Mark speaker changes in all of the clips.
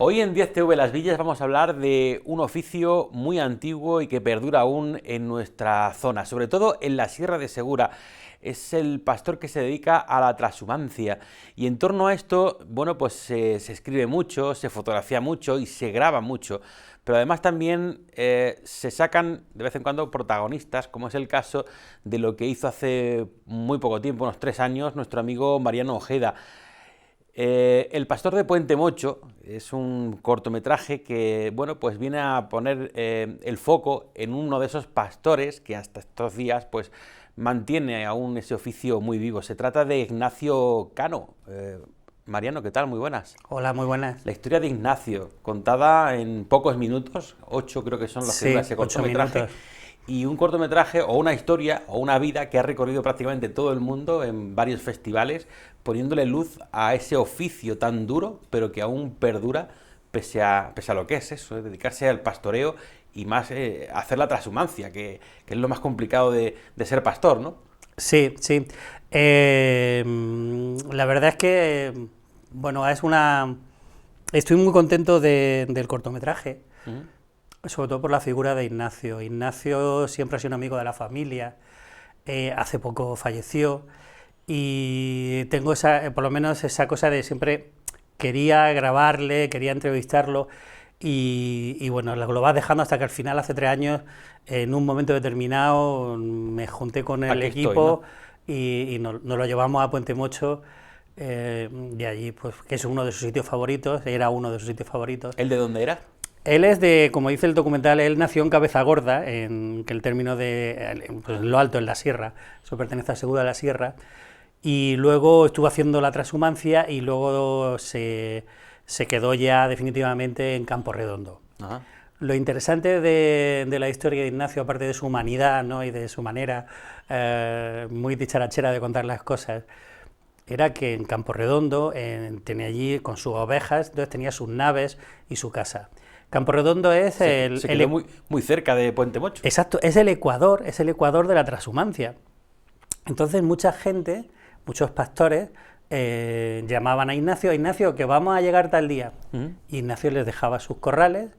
Speaker 1: Hoy en 10TV Las Villas vamos a hablar de un oficio muy antiguo y que perdura aún en nuestra zona, sobre todo en la Sierra de Segura. Es el pastor que se dedica a la trashumancia y en torno a esto, bueno, pues se escribe mucho, se fotografía mucho y se graba mucho, pero además también se sacan de vez en cuando protagonistas, como es el caso de lo que hizo hace muy poco tiempo, unos 3 años, nuestro amigo Mariano Ojeda. El pastor de Puente Mocho es un cortometraje que, bueno, pues viene a poner el foco en uno de esos pastores que hasta estos días, pues, mantiene aún ese oficio muy vivo. Se trata de Ignacio Cano. Mariano, ¿qué tal? Muy buenas.
Speaker 2: Hola, muy buenas.
Speaker 1: La historia de Ignacio, contada en pocos minutos, 8 creo que son los que dura ese cortometraje. Y un cortometraje o una historia o una vida que ha recorrido prácticamente todo el mundo en varios festivales, poniéndole luz a ese oficio tan duro, pero que aún perdura pese a lo que es eso, dedicarse al pastoreo y más hacer la trashumancia, que es lo más complicado de ser pastor, ¿no?
Speaker 2: Sí, sí. La verdad es que, bueno, estoy muy contento del cortometraje. Sobre todo por la figura de Ignacio. Ignacio siempre ha sido un amigo de la familia, hace poco falleció y tengo por lo menos esa cosa de siempre quería grabarle, quería entrevistarlo y bueno, lo vas dejando hasta que al final, hace 3 años, en un momento determinado, me junté con el equipo, ¿no? y nos lo llevamos a Puente Mocho. De allí, pues, que es uno de sus sitios favoritos, era uno de sus sitios favoritos.
Speaker 1: ¿El de dónde era?
Speaker 2: Él es como dice el documental, él nació en Cabezagorda, que el término de pues, lo alto, en la sierra, eso pertenece a Segura de la Sierra, y luego estuvo haciendo la trashumancia y luego se quedó ya definitivamente en Campo Redondo. Ajá. Lo interesante de la historia de Ignacio, aparte de su humanidad, ¿no?, y de su manera muy dicharachera de contar las cosas, era que en Campo Redondo tenía allí con sus ovejas, entonces tenía sus naves y su casa. Campo Redondo es
Speaker 1: se quedó muy cerca de Puente Mocho.
Speaker 2: Exacto, es el Ecuador de la trashumancia. Entonces mucha gente, muchos pastores, llamaban a Ignacio, que vamos a llegar tal día. Ignacio les dejaba sus corrales,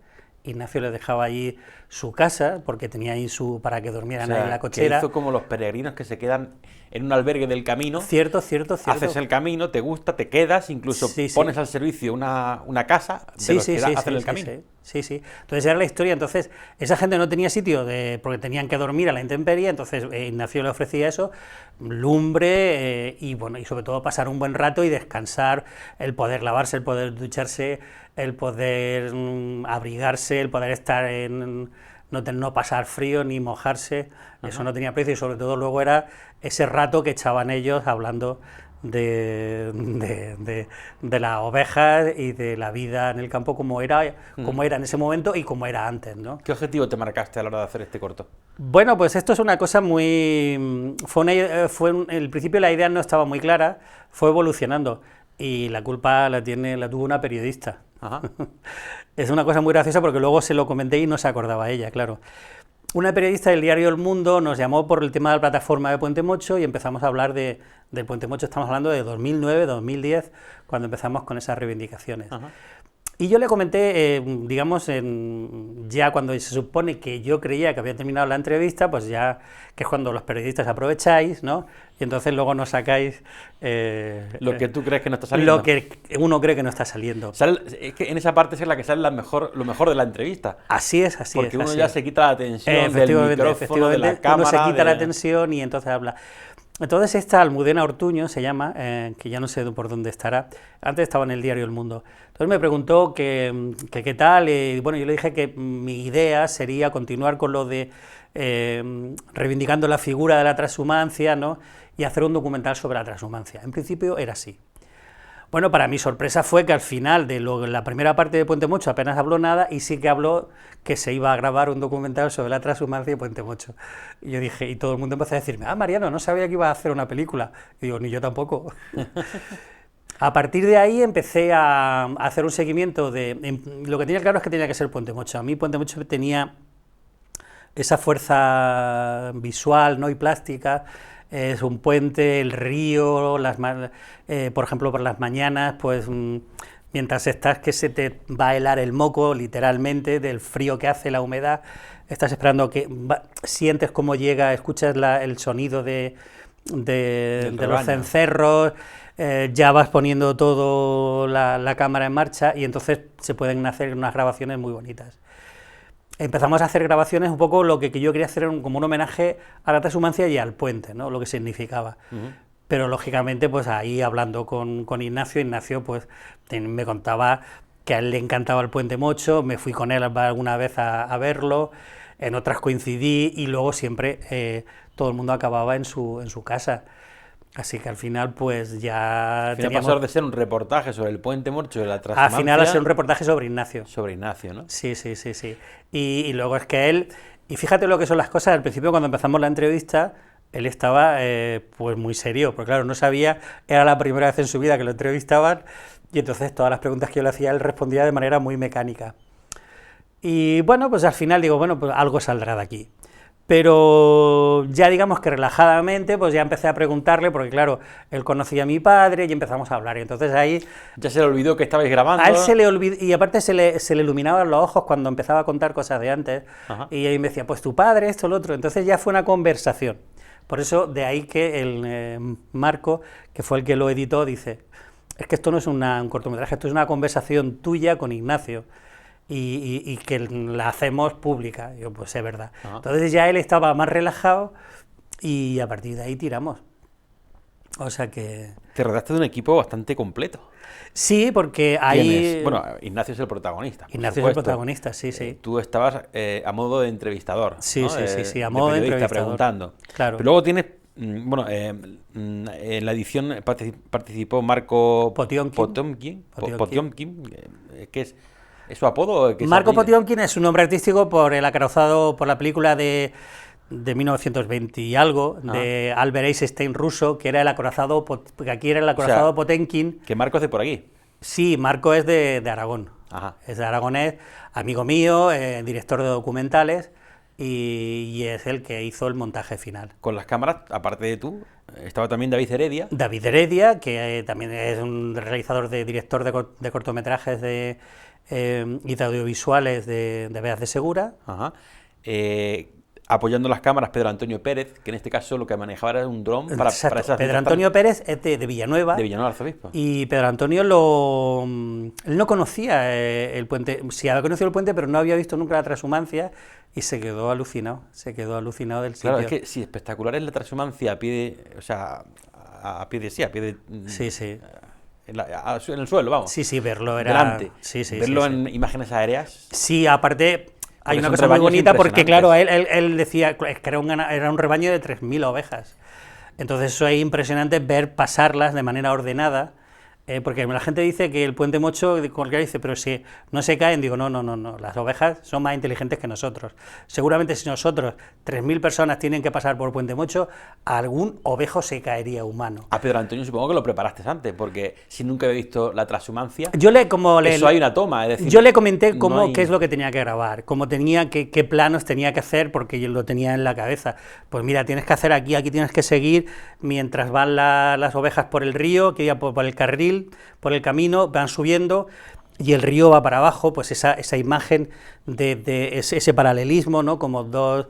Speaker 2: Ignacio les dejaba allí su casa, porque tenía ahí para que durmieran ahí en la cochera.
Speaker 1: Que hizo como los peregrinos que se quedan en un albergue del camino.
Speaker 2: Cierto.
Speaker 1: Haces el camino, te gusta, te quedas, incluso pones al servicio una casa de los que hacen el camino.
Speaker 2: Sí. Entonces era la historia. Entonces esa gente no tenía sitio porque tenían que dormir a la intemperie, entonces Ignacio le ofrecía eso, lumbre y bueno, y sobre todo pasar un buen rato y descansar, el poder lavarse, el poder ducharse, el poder abrigarse, el poder estar no pasar frío ni mojarse. Eso no tenía precio y sobre todo luego era ese rato que echaban ellos hablando de las ovejas y de la vida en el campo como era en ese momento y como era antes, ¿no?
Speaker 1: ¿Qué objetivo te marcaste a la hora de hacer este corto?
Speaker 2: Bueno, pues esto es una cosa muy... al principio la idea no estaba muy clara, fue evolucionando y la culpa la tuvo una periodista. Ajá. Es una cosa muy graciosa porque luego se lo comenté y no se acordaba ella, claro. Una periodista del diario El Mundo nos llamó por el tema de la plataforma de Puente Mocho y empezamos a hablar del Puente Mocho. Estamos hablando de 2009, 2010, cuando empezamos con esas reivindicaciones. Ajá. Y yo le comenté, ya cuando se supone que yo creía que había terminado la entrevista, pues ya, que es cuando los periodistas aprovecháis, ¿no? Y entonces luego nos sacáis...
Speaker 1: lo que tú crees que no está saliendo.
Speaker 2: Lo que uno cree que no está saliendo.
Speaker 1: Es que en esa parte es en la que sale lo mejor de la entrevista.
Speaker 2: Así es.
Speaker 1: Porque uno ya se quita la tensión del micrófono, de la cámara...
Speaker 2: Uno se quita la tensión y entonces habla... Entonces esta Almudena Ortuño se llama, que ya no sé por dónde estará, antes estaba en el diario El Mundo. Entonces me preguntó qué tal, y bueno, yo le dije que mi idea sería continuar con lo de reivindicando la figura de la trashumancia, ¿no?, y hacer un documental sobre la trashumancia. En principio era así. Bueno, para mi sorpresa fue que al final de la primera parte de Puente Mocho apenas habló nada y sí que habló que se iba a grabar un documental sobre la trashumancia de Puente Mocho. Y yo dije, y todo el mundo empezó a decirme, Mariano, no sabía que iba a hacer una película. Y digo, ni yo tampoco. A partir de ahí empecé a hacer un seguimiento lo que tenía claro es que tenía que ser Puente Mocho. A mí Puente Mocho tenía esa fuerza visual, ¿no?, y plástica. Es un puente, el río, por ejemplo, por las mañanas, pues mientras estás que se te va a helar el moco, literalmente, del frío que hace, la humedad, estás esperando que sientes cómo llega, escuchas el sonido de los cencerros, ya vas poniendo todo la cámara en marcha y entonces se pueden hacer unas grabaciones muy bonitas. Empezamos a hacer grabaciones un poco lo que yo quería hacer como un homenaje a la transhumancia y al puente, ¿no? Lo que significaba. Pero lógicamente pues ahí hablando con Ignacio pues me contaba que a él le encantaba el Puente Mocho, me fui con él alguna vez a verlo, en otras coincidí y luego siempre todo el mundo acababa en su casa. Así que al final pues ya
Speaker 1: teníamos... pasó de ser un reportaje sobre el Puente Mocho de la transhumancia...
Speaker 2: Al final a ser un reportaje sobre Ignacio.
Speaker 1: Sobre Ignacio, ¿no?
Speaker 2: Sí. Y luego es que él... Y fíjate lo que son las cosas, al principio cuando empezamos la entrevista, él estaba pues muy serio, porque claro, no sabía, era la primera vez en su vida que lo entrevistaban, y entonces todas las preguntas que yo le hacía, él respondía de manera muy mecánica. Y bueno, pues al final digo, bueno, pues algo saldrá de aquí. Pero ya digamos que relajadamente, pues ya empecé a preguntarle, porque claro, él conocía a mi padre y empezamos a hablar, y entonces ahí...
Speaker 1: Ya se le olvidó que estabais grabando.
Speaker 2: A él se le olvidó, y aparte se le iluminaban los ojos cuando empezaba a contar cosas de antes, y ahí me decía, pues tu padre, esto, lo otro, entonces ya fue una conversación. Por eso, de ahí que el Marco, que fue el que lo editó, dice, es que esto no es un cortometraje, esto es una conversación tuya con Ignacio, y que la hacemos pública. Yo, pues es verdad. Entonces ya él estaba más relajado y a partir de ahí tiramos. O sea que...
Speaker 1: Te rodeaste de un equipo bastante completo.
Speaker 2: Sí, porque ahí...
Speaker 1: Bueno, Ignacio es el protagonista.
Speaker 2: Ignacio es el protagonista, sí.
Speaker 1: Tú estabas a modo de entrevistador.
Speaker 2: Sí,
Speaker 1: ¿no?
Speaker 2: Sí, a modo de entrevistador.
Speaker 1: Preguntando.
Speaker 2: Claro.
Speaker 1: Pero luego tienes... Bueno, en la edición participó Marco Potiomkin, que es su apodo.
Speaker 2: Marco Potiomkin es un nombre artístico por el acorazado, por la película de 1920 y algo, de Albert Einstein ruso, que era el acorazado, porque aquí era el acorazado Potemkin.
Speaker 1: ¿Que Marco es de por aquí?
Speaker 2: Sí, Marco es de Aragón. Es de Aragonés, amigo mío, director de documentales, y es el que hizo el montaje final.
Speaker 1: Con las cámaras, aparte de tú, estaba también David Heredia.
Speaker 2: David Heredia, que también es un realizador, director de cortometrajes y de audiovisuales de Beas de Segura.
Speaker 1: Apoyando las cámaras Pedro Antonio Pérez, que en este caso lo que manejaba era un dron para esas...
Speaker 2: Pedro Antonio Pérez es de Villanueva.
Speaker 1: De Villanueva, arzobispo.
Speaker 2: Y Pedro Antonio él no conocía el puente, sí había conocido el puente, pero no había visto nunca la transhumancia y se quedó alucinado del sitio.
Speaker 1: Claro, es que sí, espectacular es la transhumancia a pie de... O sea, a pie de...
Speaker 2: Sí.
Speaker 1: En el suelo, vamos.
Speaker 2: Sí, verlo era...
Speaker 1: Delante.
Speaker 2: Sí.
Speaker 1: Verlo en imágenes aéreas.
Speaker 2: Sí, aparte... Hay una cosa muy bonita porque, claro, él decía que era un rebaño de 3.000 ovejas. Entonces eso es impresionante ver pasarlas de manera ordenada, porque la gente dice que el Puente Mocho, cualquiera dice, pero si no se caen, digo, no, las ovejas son más inteligentes que nosotros. Seguramente si nosotros, 3.000 personas tienen que pasar por Puente Mocho, algún ovejo se caería humano.
Speaker 1: A Pedro Antonio supongo que lo preparaste antes, porque si nunca había visto la transhumancia,
Speaker 2: eso
Speaker 1: hay una toma, es decir...
Speaker 2: Yo le comenté qué es lo que tenía que grabar, qué planos tenía que hacer, porque yo lo tenía en la cabeza. Pues mira, tienes que hacer aquí tienes que seguir mientras van las ovejas por el río, que ya por el carril, por el camino, van subiendo y el río va para abajo, pues esa imagen de ese paralelismo, ¿no? Como dos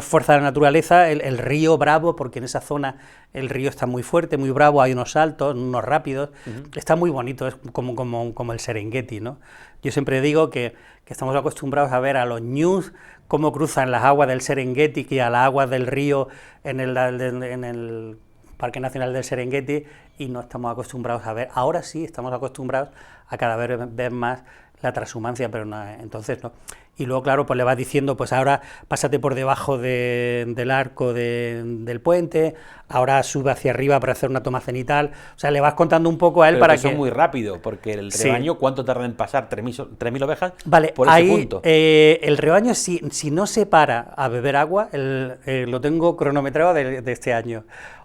Speaker 2: fuerzas de la naturaleza, el río bravo, porque en esa zona el río está muy fuerte, muy bravo, hay unos saltos, unos rápidos, está muy bonito, es como el Serengeti, ¿no? Yo siempre digo que estamos acostumbrados a ver a los ñus cómo cruzan las aguas del Serengeti y a las aguas del río en el Parque Nacional del Serengeti, y no estamos acostumbrados a ver, ahora sí estamos acostumbrados a cada vez ver más la transhumancia, pero no, entonces no. Y luego, claro, pues le vas diciendo, pues ahora pásate por debajo del arco del puente, ahora sube hacia arriba para hacer una toma cenital, o sea, le vas contando un poco a él, pero para que...
Speaker 1: Eso es muy rápido, porque el rebaño, ¿cuánto tarda en pasar 3.000 ovejas?
Speaker 2: Vale,
Speaker 1: por ese punto?
Speaker 2: El rebaño, si no se para a beber agua, lo tengo cronometrado de este año.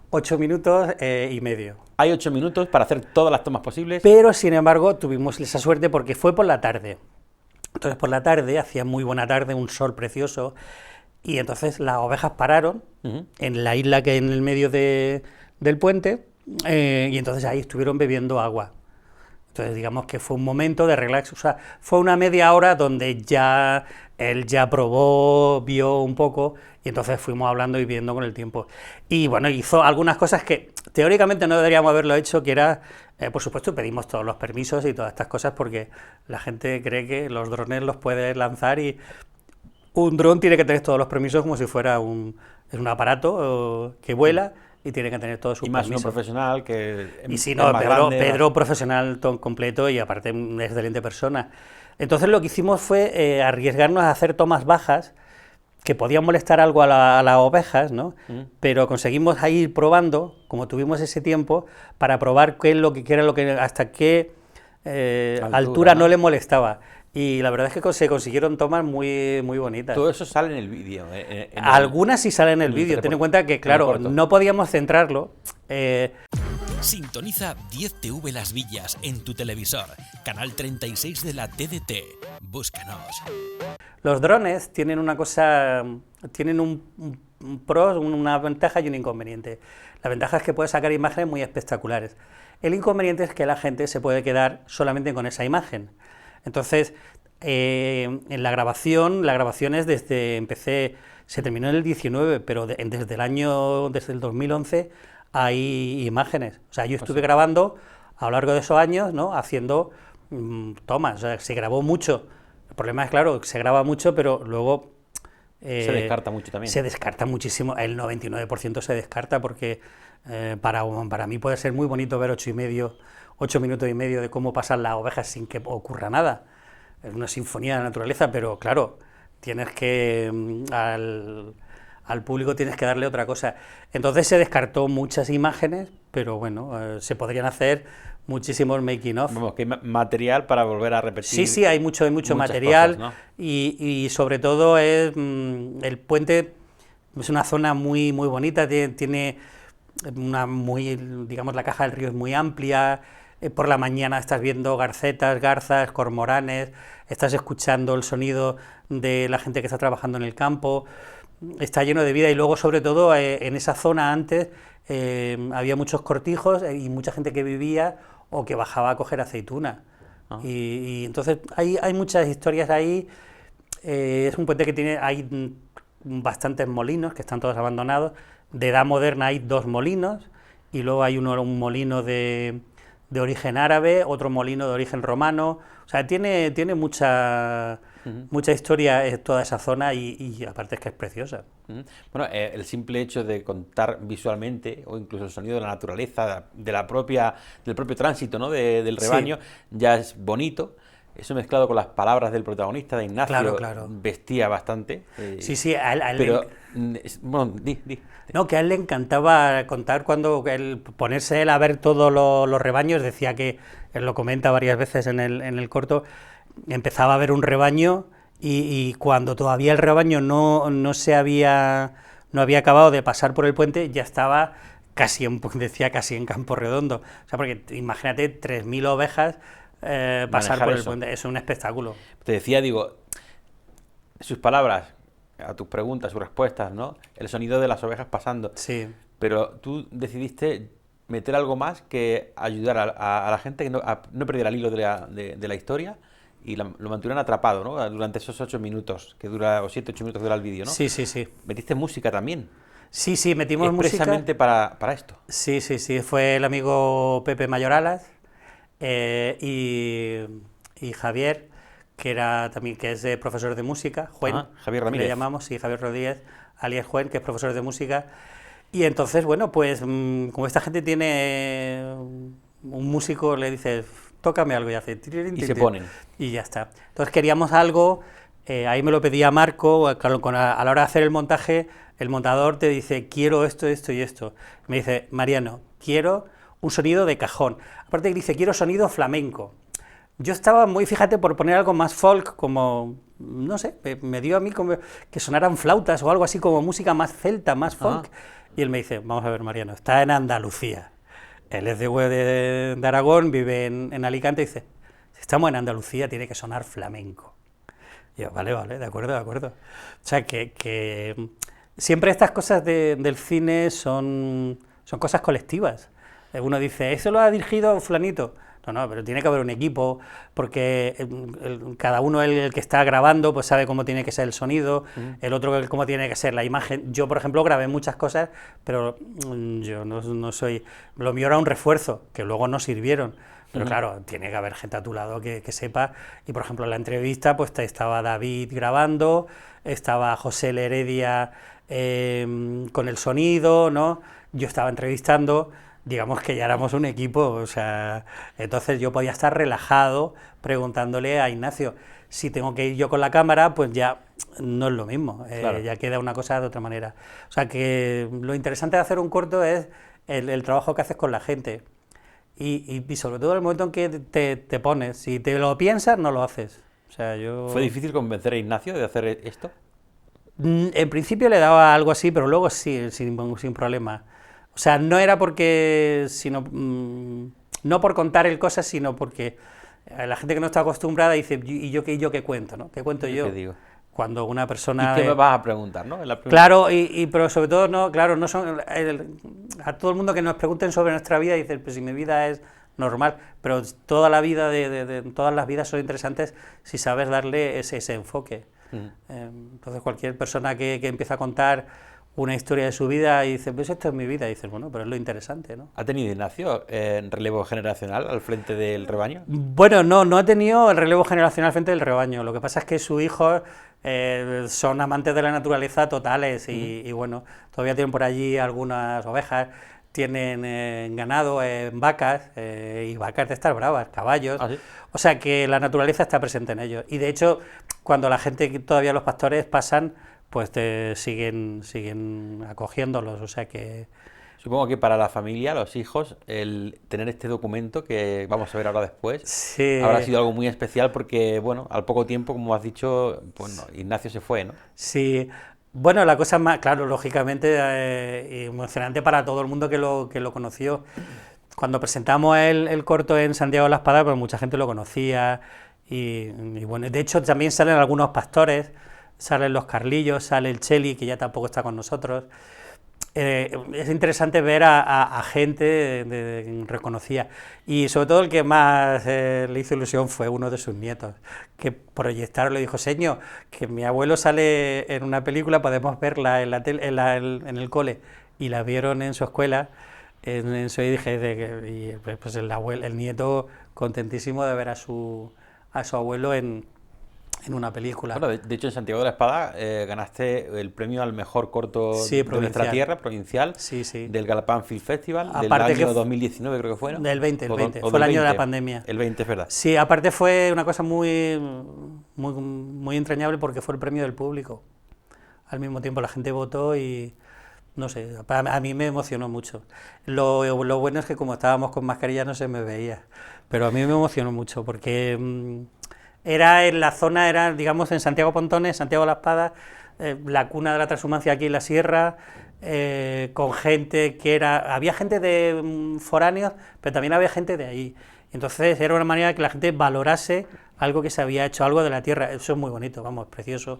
Speaker 2: 8 minutos y medio.
Speaker 1: Hay 8 minutos para hacer todas las tomas posibles.
Speaker 2: Pero, sin embargo, tuvimos esa suerte porque fue por la tarde. Entonces, por la tarde, hacía muy buena tarde, un sol precioso, y entonces las ovejas pararon en la isla que hay en el medio del puente, y entonces ahí estuvieron bebiendo agua. Entonces, digamos que fue un momento de relax, o sea, fue una media hora donde él ya probó, vio un poco, y entonces fuimos hablando y viendo con el tiempo. Y bueno, hizo algunas cosas que teóricamente no deberíamos haberlo hecho, que era, por supuesto, pedimos todos los permisos y todas estas cosas, porque la gente cree que los drones los puedes lanzar y un dron tiene que tener todos los permisos como si fuera un aparato que vuela, y tiene que tener todos sus permisos.
Speaker 1: Y más uno profesional que
Speaker 2: y si
Speaker 1: es
Speaker 2: no,
Speaker 1: más
Speaker 2: Pedro,
Speaker 1: grande,
Speaker 2: Pedro profesional completo y aparte una excelente persona. Entonces lo que hicimos fue arriesgarnos a hacer tomas bajas que podían molestar algo a las ovejas, ¿no? Pero conseguimos ir probando, como tuvimos ese tiempo, para probar qué es lo que era hasta qué altura no le molestaba. Y la verdad es que se consiguieron tomas muy, muy bonitas.
Speaker 1: Todo eso sale en el vídeo.
Speaker 2: Algunas sí salen en el vídeo. Ten en cuenta que, claro, no podíamos centrarlo.
Speaker 3: Sintoniza 10TV Las Villas en tu televisor. Canal 36 de la TDT. Búscanos.
Speaker 2: Los drones tienen una cosa, tienen un pro, una ventaja y un inconveniente. La ventaja es que puedes sacar imágenes muy espectaculares. El inconveniente es que la gente se puede quedar solamente con esa imagen. Entonces, en la grabación es se terminó en el 19, pero desde el 2011 hay imágenes. O sea, yo estuve grabando a lo largo de esos años, ¿no?, haciendo tomas. O sea, se grabó mucho. El problema es, claro, se graba mucho, pero luego
Speaker 1: se descarta mucho también.
Speaker 2: Se descarta muchísimo. El 99% se descarta porque para mí puede ser muy bonito ver 8 minutos y medio de cómo pasan las ovejas sin que ocurra nada. Es una sinfonía de la naturaleza, pero claro, tienes que al público tienes que darle otra cosa. Entonces se descartó muchas imágenes, pero bueno, se podrían hacer muchísimos making of.
Speaker 1: Vamos, que hay material para volver a repetir.
Speaker 2: Sí, hay mucho material,
Speaker 1: cosas, ¿no?
Speaker 2: y sobre todo el puente es una zona muy, muy bonita, tiene digamos, la caja del río es muy amplia. Por la mañana estás viendo garcetas, garzas, cormoranes, estás escuchando el sonido de la gente que está trabajando en el campo, está lleno de vida. Y luego, sobre todo, en esa zona antes había muchos cortijos y mucha gente que vivía o que bajaba a coger aceituna. Y entonces hay muchas historias ahí. Es un puente que hay bastantes molinos que están todos abandonados. De edad moderna hay 2 molinos, y luego hay un molino de origen árabe, otro molino de origen romano. O sea, tiene mucha historia toda esa zona, y aparte es que es preciosa.
Speaker 1: Bueno, el simple hecho de contar visualmente, o incluso el sonido de la naturaleza, del propio tránsito, ¿no?, del rebaño, ya es bonito. Eso mezclado con las palabras del protagonista, de Ignacio,
Speaker 2: claro.
Speaker 1: Vestía bastante.
Speaker 2: Sí, a él
Speaker 1: pero, bueno,
Speaker 2: No, que a él le encantaba contar cuando ponerse él a ver todos los rebaños. Decía que, él lo comenta varias veces en el corto, empezaba a ver un rebaño y cuando todavía el rebaño no había acabado de pasar por el puente, ya estaba casi en Campo Redondo. O sea, porque imagínate 3.000 ovejas pasar por el puente, es un espectáculo.
Speaker 1: Te decía, digo, sus palabras a tus preguntas, sus respuestas, ¿no?, el sonido de las ovejas pasando.
Speaker 2: Sí.
Speaker 1: Pero tú decidiste meter algo más que ayudar a la gente a no perder el hilo de la historia, y lo mantuvieran atrapado, ¿no?, durante esos 8 minutos que dura, o 7-8 minutos que dura el vídeo, ¿no?
Speaker 2: Sí.
Speaker 1: Metiste música también.
Speaker 2: Sí, metimos música.
Speaker 1: Expresamente para esto.
Speaker 2: Sí, fue el amigo Pepe Mayoralas y Javier, que es profesor de música, Juan,
Speaker 1: Javier Ramírez.
Speaker 2: Le llamamos, sí, Javier Rodríguez, alias Juan, que es profesor de música. Y entonces, bueno, pues como esta gente tiene un músico, le dices, tócame algo, y hace...
Speaker 1: Y se ponen.
Speaker 2: Y ya está. Entonces queríamos algo, ahí me lo pedía Marco, a la hora de hacer el montaje, el montador te dice, quiero esto y esto. Me dice, Mariano, quiero un sonido de cajón. Aparte que dice, quiero sonido flamenco. Yo estaba muy, fíjate, por poner algo más folk, como, no sé, me dio a mí como que sonaran flautas o algo así, como música más celta, más folk. Y él me dice, vamos a ver, Mariano, está en Andalucía. Él es de Aragón, vive en Alicante, y dice, si estamos en Andalucía tiene que sonar flamenco. Y yo, vale, de acuerdo. O sea, que siempre estas cosas del cine son cosas colectivas. Uno dice, eso lo ha dirigido fulanito. No, pero tiene que haber un equipo, porque cada uno, el que está grabando, pues sabe cómo tiene que ser el sonido, el otro cómo tiene que ser la imagen. Yo, por ejemplo, grabé muchas cosas, pero yo no soy... Lo mío era un refuerzo, que luego no sirvieron. Pero claro, tiene que haber gente a tu lado que sepa. Y, por ejemplo, en la entrevista pues estaba David grabando, estaba José Heredia con el sonido, ¿no? Yo estaba entrevistando, digamos que ya éramos un equipo, o sea, entonces yo podía estar relajado preguntándole a Ignacio. Si tengo que ir yo con la cámara, pues ya no es lo mismo,
Speaker 1: Claro.
Speaker 2: ya queda una cosa de otra manera. O sea, que lo interesante de hacer un corto es el trabajo que haces con la gente. Y sobre todo el momento en que te pones, si te lo piensas, no lo haces. O sea, yo...
Speaker 1: ¿Fue difícil convencer a Ignacio de hacer esto?
Speaker 2: En principio le daba algo así, pero luego sí, sin problema. O sea, no era porque, sino, no por contar el cosas, sino porque la gente que no está acostumbrada dice, ¿y yo qué cuento, no? ¿Qué cuento yo?
Speaker 1: ¿Qué digo?
Speaker 2: Cuando una persona...
Speaker 1: ¿Y qué me vas a preguntar, no?
Speaker 2: Claro, pero sobre todo, no, claro, no son... a todo el mundo que nos pregunten sobre nuestra vida, dice, pues si mi vida es normal, pero toda la vida, todas las vidas son interesantes si sabes darle ese enfoque. Entonces cualquier persona que empieza a contar una historia de su vida y dice, pues esto es mi vida, y dices, bueno, pero es lo interesante, ¿no?
Speaker 1: ¿Ha tenido Ignacio relevo generacional al frente del rebaño?
Speaker 2: Bueno, no ha tenido el relevo generacional al frente del rebaño, lo que pasa es que sus hijos son amantes de la naturaleza totales y bueno, todavía tienen por allí algunas ovejas, tienen ganado, vacas, y vacas de estas bravas, caballos.
Speaker 1: ¿Ah, sí?
Speaker 2: O sea que la naturaleza está presente en ellos. Y de hecho, cuando la gente, todavía los pastores pasan, pues siguen acogiéndolos. O sea que...
Speaker 1: Supongo que para la familia, los hijos, el tener este documento que vamos a ver ahora después,
Speaker 2: Sí.
Speaker 1: habrá sido algo muy especial porque, bueno, al poco tiempo, como has dicho, bueno, Ignacio se fue, ¿no?
Speaker 2: Sí. Bueno, la cosa más, claro, lógicamente, emocionante para todo el mundo que lo conoció. Cuando presentamos el corto en Santiago de la Espada, pues mucha gente lo conocía y bueno, de hecho también salen algunos pastores, salen los Carlillos, sale el Cheli, que ya tampoco está con nosotros. Es interesante ver a gente reconocida y sobre todo el que más le hizo ilusión fue uno de sus nietos, que proyectaron, le dijo, señor, que mi abuelo sale en una película, podemos verla en el cole, y la vieron en su escuela, en su y pues el nieto contentísimo de ver a su abuelo en una película.
Speaker 1: Bueno, de hecho en Santiago de la Espada ganaste el premio al mejor corto
Speaker 2: Sí,
Speaker 1: de
Speaker 2: provincial.
Speaker 1: nuestra tierra, provincial,
Speaker 2: Sí, sí.
Speaker 1: del Galapán Film Festival, del
Speaker 2: Aparte
Speaker 1: año
Speaker 2: que
Speaker 1: 2019 creo que fue, ¿no?
Speaker 2: Del 20, el
Speaker 1: O
Speaker 2: 20,
Speaker 1: o
Speaker 2: fue el
Speaker 1: del
Speaker 2: año de la
Speaker 1: 20.
Speaker 2: pandemia.
Speaker 1: El 20, es verdad.
Speaker 2: Sí, aparte fue una cosa muy entrañable porque fue el premio del público. Al mismo tiempo la gente votó y, no sé, a mí me emocionó mucho. Lo bueno es que como estábamos con mascarilla no se me veía, pero a mí me emocionó mucho porque era en la zona, era digamos en Santiago Pontones, Santiago de la Espada, la cuna de la transhumancia aquí en la sierra, con gente había gente de foráneos, pero también había gente de ahí. Entonces era una manera de que la gente valorase algo que se había hecho, algo de la tierra. Eso es muy bonito, vamos, precioso.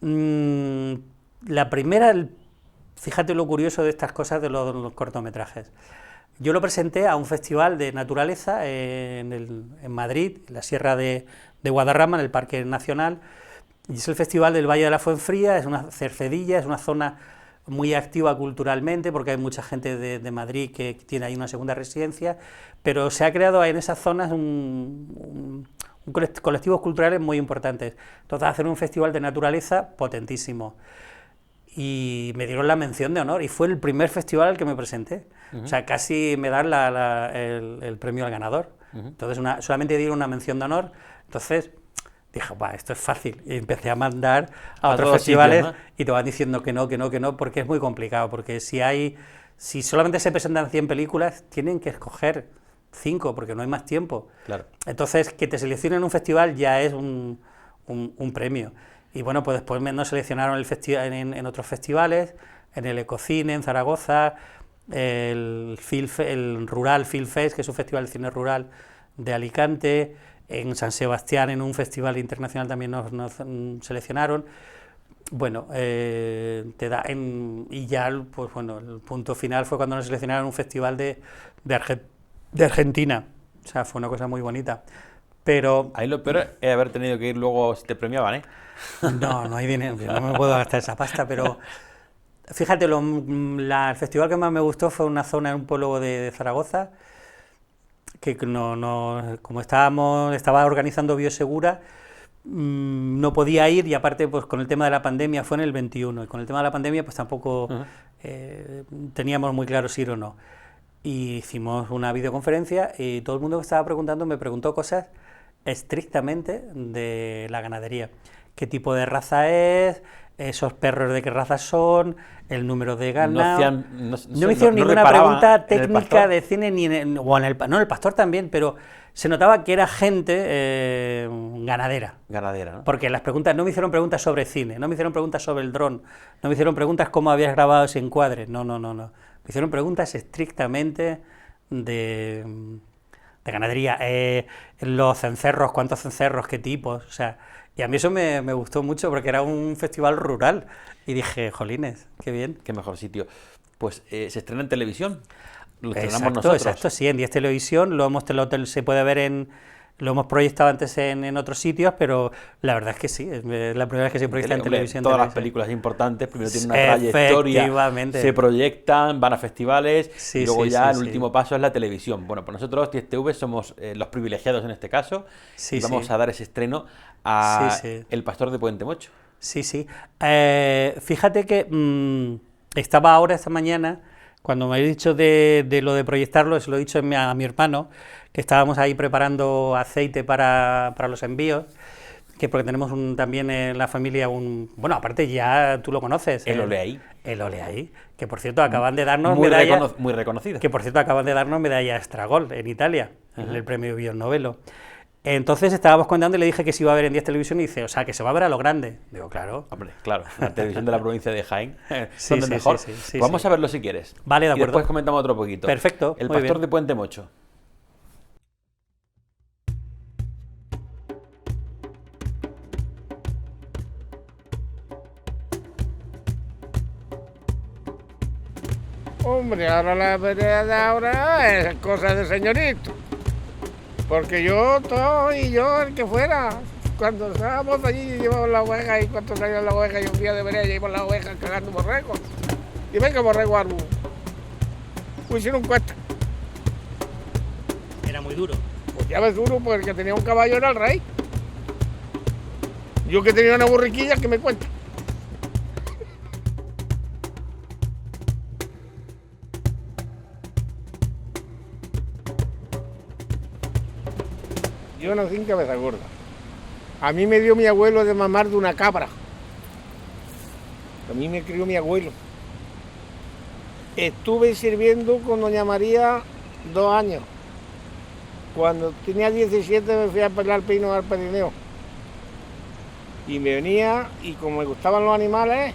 Speaker 2: La primera, fíjate lo curioso de estas cosas de los cortometrajes. Yo lo presenté a un festival de naturaleza en Madrid, en la Sierra de Guadarrama, en el Parque Nacional, y es el Festival del Valle de la Fuenfría, es una cercedilla, es una zona muy activa culturalmente, porque hay mucha gente de Madrid que tiene ahí una segunda residencia, pero se ha creado en esas zonas colectivos culturales muy importantes. Entonces, hacer un festival de naturaleza potentísimo. Y me dieron la mención de honor, y fue el primer festival al que me presenté. O sea, casi me dan el premio al ganador. Entonces, solamente dieron una mención de honor. Entonces, dije, esto es fácil. Y empecé a mandar a otros festivales sitios, ¿no? Y te van diciendo que no, porque es muy complicado. Porque si solamente se presentan 100 películas, tienen que escoger 5, porque no hay más tiempo.
Speaker 1: Claro.
Speaker 2: Entonces, que te seleccionen un festival ya es un premio. Y bueno, pues después nos seleccionaron en otros festivales, en el Ecocine, en Zaragoza, el Rural Film Fest, que es un festival de cine rural de Alicante, en San Sebastián, en un festival internacional también nos seleccionaron. Bueno, y ya, pues bueno, el punto final fue cuando nos seleccionaron un festival de Argentina. O sea, fue una cosa muy bonita. Pero
Speaker 1: Ahí lo peor es haber tenido que ir luego si te premiaban, ¿eh?
Speaker 2: no hay dinero, yo no me puedo gastar esa pasta, pero fíjate, el festival que más me gustó fue una zona en un pueblo de Zaragoza, que como estaba organizando Biosegura, no podía ir, y aparte pues con el tema de la pandemia fue en el 21, y con el tema de la pandemia pues tampoco teníamos muy claro si ir o no. Y hicimos una videoconferencia y todo el mundo que estaba preguntando me preguntó cosas estrictamente de la ganadería. ¿Qué tipo de raza es? ¿Esos perros de qué raza son? ¿El número de ganado? No me hicieron ninguna pregunta técnica de cine, ni en el pastor también, pero se notaba que era gente ganadera.
Speaker 1: Ganadera, ¿no?
Speaker 2: Porque las preguntas, no me hicieron preguntas sobre cine, no me hicieron preguntas sobre el dron, no me hicieron preguntas cómo habías grabado ese encuadre, no. Me hicieron preguntas estrictamente de ganadería. Los cencerros, ¿cuántos cencerros? ¿Qué tipos? O sea, y a mí eso me gustó mucho porque era un festival rural. Y dije, jolines, qué bien.
Speaker 1: Qué mejor sitio. Pues se estrena en televisión. Lo estrenamos nosotros.
Speaker 2: Exacto, sí, en 10 Televisión. Se puede ver lo hemos proyectado antes en otros sitios, pero la verdad es que sí, es la primera vez que se proyecta en televisión.
Speaker 1: Todas las películas importantes primero tienen una trayectoria, se proyectan, van a festivales, y luego el último paso es la televisión. Bueno, pues nosotros 10TV somos los privilegiados en este caso, y vamos a dar ese estreno a El Pastor de Puente Mocho.
Speaker 2: Sí. Fíjate que estaba ahora esta mañana, cuando me habéis dicho de lo de proyectarlo, se lo he dicho a mi hermano, que estábamos ahí preparando aceite para los envíos, que porque tenemos también en la familia bueno, aparte ya tú lo conoces.
Speaker 1: El Oleaí.
Speaker 2: El Oleaí, que por cierto acaban de darnos medalla...
Speaker 1: Muy reconocido.
Speaker 2: Que por cierto acaban de darnos medalla Estragol en Italia, en el premio Bionnovelo. Entonces estábamos contando y le dije que se iba a ver en 10 Televisión y dice, o sea, que se va a ver a lo grande. Digo, claro.
Speaker 1: Hombre, claro, la televisión de la provincia de Jaén, donde mejor.
Speaker 2: Sí,
Speaker 1: vamos a verlo si quieres.
Speaker 2: Vale, de acuerdo.
Speaker 1: Y después comentamos otro poquito.
Speaker 2: Perfecto.
Speaker 1: El Pastor de Puente Mocho.
Speaker 4: Hombre, ahora la vereda de ahora es cosa de señorito. Porque yo, el que fuera, cuando estábamos allí llevamos la oveja, y cuando salía la oveja y un día de vereda llevamos la oveja cagando borregos. Y venga borrego algo. Pues hicieron cuesta.
Speaker 2: Era muy duro.
Speaker 4: Pues ya ves duro, porque el que tenía un caballo era el rey. Yo que tenía una borriquilla, que me cuenta. Yo nací en Cabeza Gorda. A mí me dio mi abuelo de mamar de una cabra. A mí me crió mi abuelo. Estuve sirviendo con doña María 2 años. Cuando tenía 17 me fui a pelar pino al Pirineo. Y me venía, y como me gustaban los animales,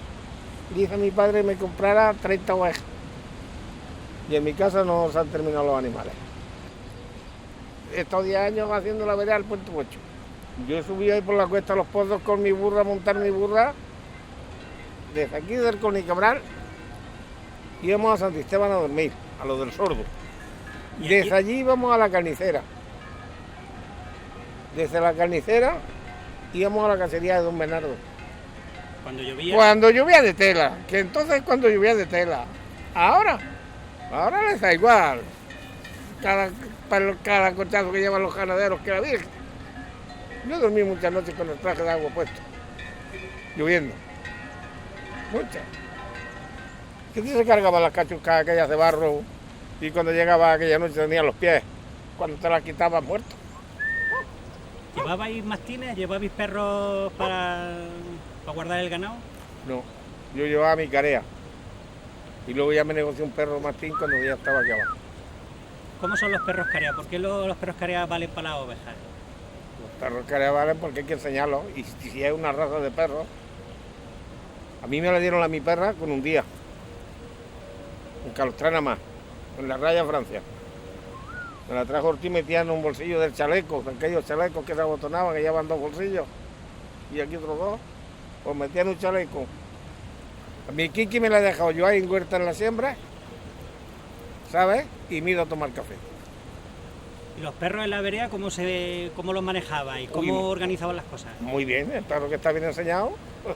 Speaker 4: dije a mi padre que me comprara 30 ovejas. Y en mi casa no se han terminado los animales. He estado 10 años haciendo la vereda del Puente Mocho. Yo subí ahí por la cuesta de los Pozos con mi burra, a montar mi burra. Desde aquí del Conicabral íbamos a Santisteban a dormir, a lo del Sordo. Desde allí íbamos a la carnicera. Desde la carnicera íbamos a la cacería de Don Bernardo.
Speaker 2: ¿Cuando llovía?
Speaker 4: Cuando llovía de tela, que entonces cuando llovía de tela. Ahora les da igual. Cada corchazo que llevan los ganaderos que la virgen. Yo dormí muchas noches con el traje de agua puesto, lloviendo. Muchas. Que se cargaban las cachucas aquellas de barro y cuando llegaba aquella noche tenían los pies, cuando te las quitabas muertos.
Speaker 2: ¿Llevabais mastines? ¿Llevabais perros para guardar el ganado?
Speaker 4: No, yo llevaba mi carea. Y luego ya me negocié un perro mastín cuando ya estaba aquí abajo.
Speaker 2: ¿Cómo son los perros carea? ¿Por qué los perros carea valen para las ovejas?
Speaker 4: Los perros carea valen porque hay que enseñarlos. Y si hay una raza de perros, a mí me la dieron a mi perra con un día. Un calostrana más, en la raya Francia. Me la trajo Ortiz metida en un bolsillo del chaleco, aquellos chalecos que se abotonaban, que llevan 2 bolsillos. Y aquí otros 2, pues metía en un chaleco. A mi Kiki me la he dejado yo ahí en huerta en la siembra, ¿sabes? Y me he ido a tomar café.
Speaker 2: ¿Y los perros en la vereda cómo los manejaba y cómo organizaban las cosas?
Speaker 4: Muy bien, el perro que está bien enseñado,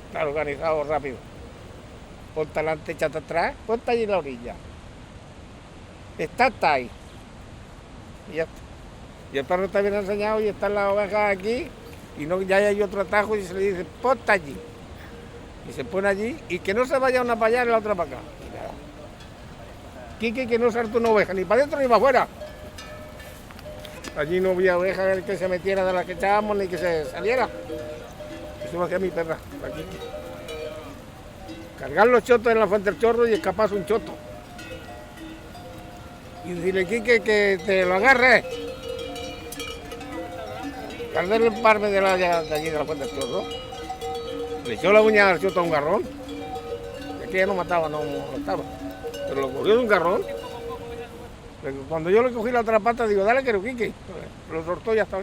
Speaker 4: está organizado rápido. Ponte adelante, échate atrás, ponte allí en la orilla. Está ahí. Y ya está. Y el perro está bien enseñado y están las ovejas aquí y no, ya hay otro atajo y se le dice, ponte allí. Y se pone allí y que no se vaya una para allá y la otra para acá. Y nada. Quique, que no salte una oveja, ni para adentro ni para afuera. Allí no había oveja que se metiera de las que echábamos ni que se saliera. Eso lo hacía mi perra, la Quique. Cargar los chotos en la fuente del chorro y escaparse un choto. Y decirle, Quique, que te lo agarre. Cargarle el parme de allí de la fuente del chorro. Le echó la uña al choto a un garrón. Y aquí ya no mataba, no molestaba. Pero lo cogió de un garrón. Cuando yo le cogí la otra pata, digo, dale, que lo Quique. Lo soltó y ya está.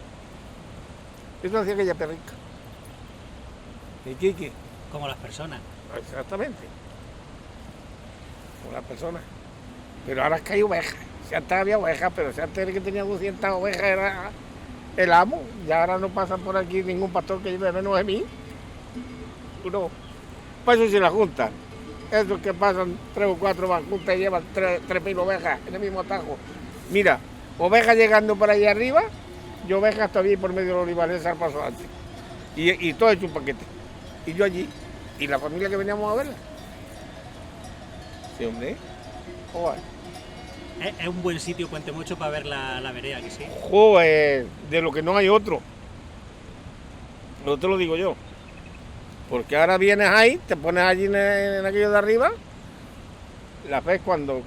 Speaker 4: Eso hacía aquella perrica. Y Quique.
Speaker 2: Como las personas.
Speaker 4: Exactamente. Como las personas. Pero ahora es que hay ovejas. Si antes había ovejas, pero si antes el que tenía 200 ovejas era el amo. Y ahora no pasa por aquí ningún pastor que lleve menos de mí. Uno. Pues eso se la juntan. Esos que pasan 3 o 4 van juntas y llevan 3.000 ovejas en el mismo atajo. Mira, ovejas llegando por ahí arriba y ovejas todavía por medio de los olivares al paso antes. Y todo hecho un paquete. Y yo allí. Y la familia que veníamos a verla. Sí, hombre. Joder.
Speaker 2: Es un buen sitio, Puente Mocho, para ver la vereda, que sí.
Speaker 4: Joder, de lo que no hay otro. No te lo digo yo. Porque ahora vienes ahí, te pones allí en aquello de arriba, la ves cuando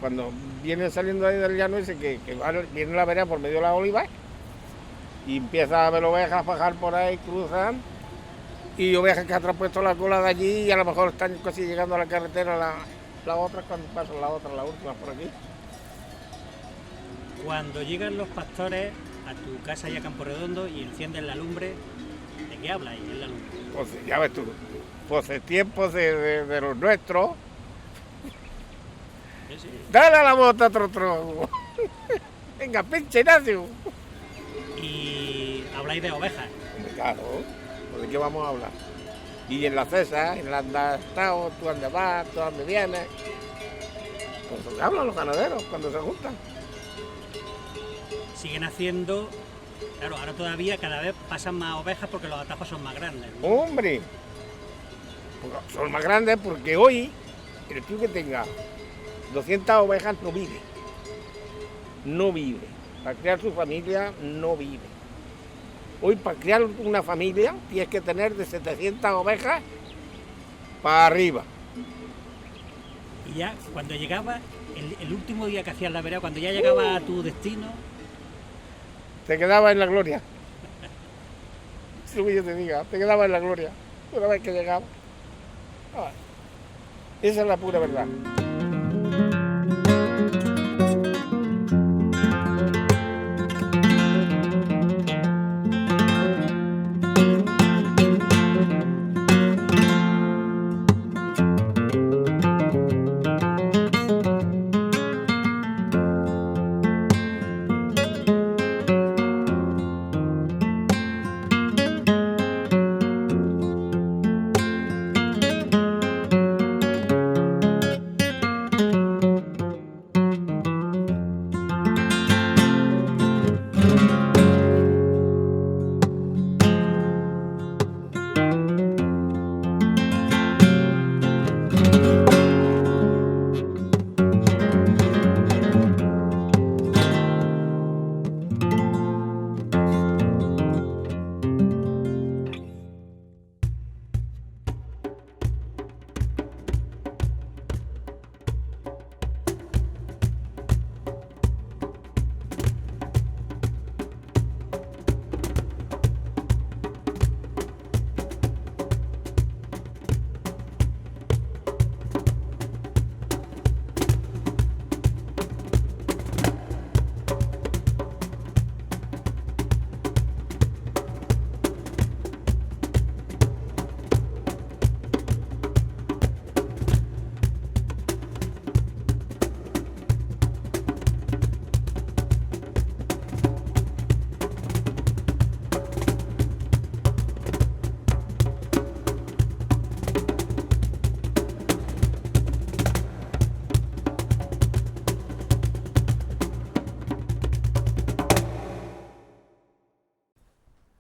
Speaker 4: vienes saliendo ahí del llano ese, que viene la vereda por medio de las olivas, y empiezas a ver ovejas bajar por ahí, cruzan, y ovejas que han puesto la cola de allí y a lo mejor están casi llegando a la carretera, la otra cuando pasan la última por aquí.
Speaker 2: Cuando llegan los pastores a tu casa y a Campo Redondo y encienden la lumbre, ¿de qué habla ahí en la lumbre?
Speaker 4: Pues ya ves tú, pues en tiempos de los nuestros,
Speaker 2: Sí.
Speaker 4: dale a la bota otro. Venga, pinche Ignacio.
Speaker 2: Y habláis de ovejas.
Speaker 4: Claro, ¿de qué vamos a hablar? Y en la cesa, en la anda estado, tú dónde vas, tú dónde vienes. Pues hablan los ganaderos cuando se juntan.
Speaker 2: Siguen haciendo, claro, ahora todavía cada vez pasan más ovejas porque los atajos son más grandes, ¿no?
Speaker 4: ¡Hombre! Pues son más grandes porque hoy el tío que tenga 200 ovejas no vive. No vive. Para criar su familia no vive. Hoy para criar una familia tienes que tener de 700 ovejas para arriba.
Speaker 2: Y ya cuando llegaba, el último día que hacías la vereda, cuando ya llegaba a tu destino,
Speaker 4: Te quedaba en la gloria. Es lo que yo te diga, te quedaba en la gloria. Una vez que llegaba. Ay, esa es la pura verdad.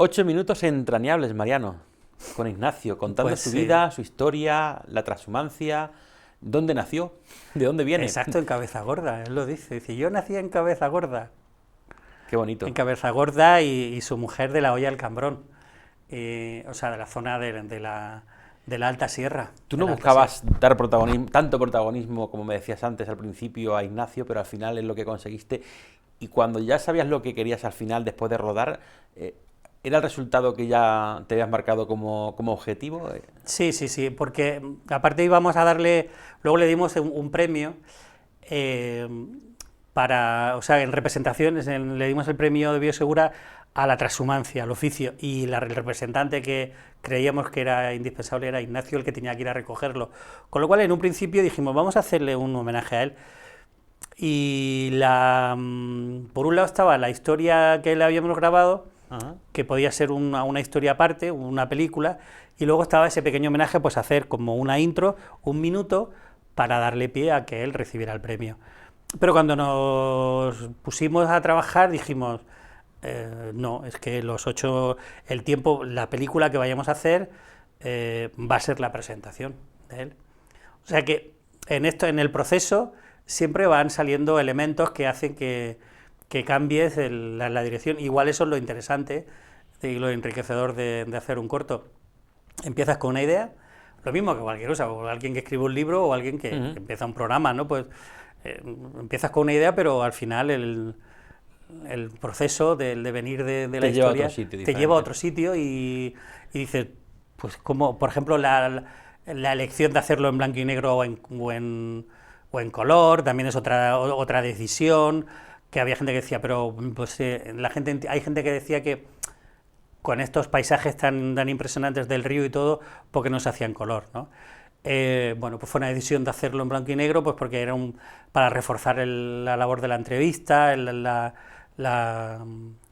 Speaker 1: 8 minutos entrañables, Mariano, con Ignacio, contando
Speaker 2: Pues
Speaker 1: su
Speaker 2: sí.
Speaker 1: vida, su historia, la transhumancia, dónde nació, de dónde viene.
Speaker 2: Exacto, en Cabeza Gorda, él lo dice. Dice, yo nací en Cabeza Gorda.
Speaker 1: Qué bonito.
Speaker 2: En Cabeza Gorda y su mujer de la Hoya del Cambrón. O sea, de la zona de la Alta Sierra.
Speaker 1: Tú
Speaker 2: de
Speaker 1: no
Speaker 2: la Alta
Speaker 1: buscabas dar tanto protagonismo, como me decías antes al principio, a Ignacio, pero al final es lo que conseguiste. Y cuando ya sabías lo que querías al final, después de rodar, ¿era el resultado que ya te habías marcado como objetivo?
Speaker 2: Sí, sí, sí, porque aparte íbamos a darle, luego le dimos un premio o sea, en representaciones, le dimos el premio de Biosegura a la transhumancia, al oficio, y el representante que creíamos que era indispensable era Ignacio, el que tenía que ir a recogerlo. Con lo cual, en un principio dijimos, vamos a hacerle un homenaje a él. Y por un lado estaba la historia que le habíamos grabado, que podía ser una historia aparte, una película, y luego estaba ese pequeño homenaje, pues hacer como una intro, 1 minuto, para darle pie a que él recibiera el premio. Pero cuando nos pusimos a trabajar dijimos, no, es que el tiempo, la película que vayamos a hacer va a ser la presentación de él. O sea que en el proceso siempre van saliendo elementos que hacen que cambies la dirección. Igual eso es lo interesante y lo enriquecedor de hacer un corto. Empiezas con una idea, lo mismo que cualquier cosa, o alguien que escribe un libro o alguien que empieza un programa, ¿no? Pues empiezas con una idea, pero al final el proceso de venir de la historia te lleva a otro sitio y dices, pues como por ejemplo la elección de hacerlo en blanco y negro o en color, también es otra decisión, que había gente que decía, pero pues hay gente que decía que con estos paisajes tan impresionantes del río y todo, ¿por qué no se hacía en color, ¿no? Bueno, pues fue una decisión de hacerlo en blanco y negro, pues porque era para reforzar la labor de la entrevista,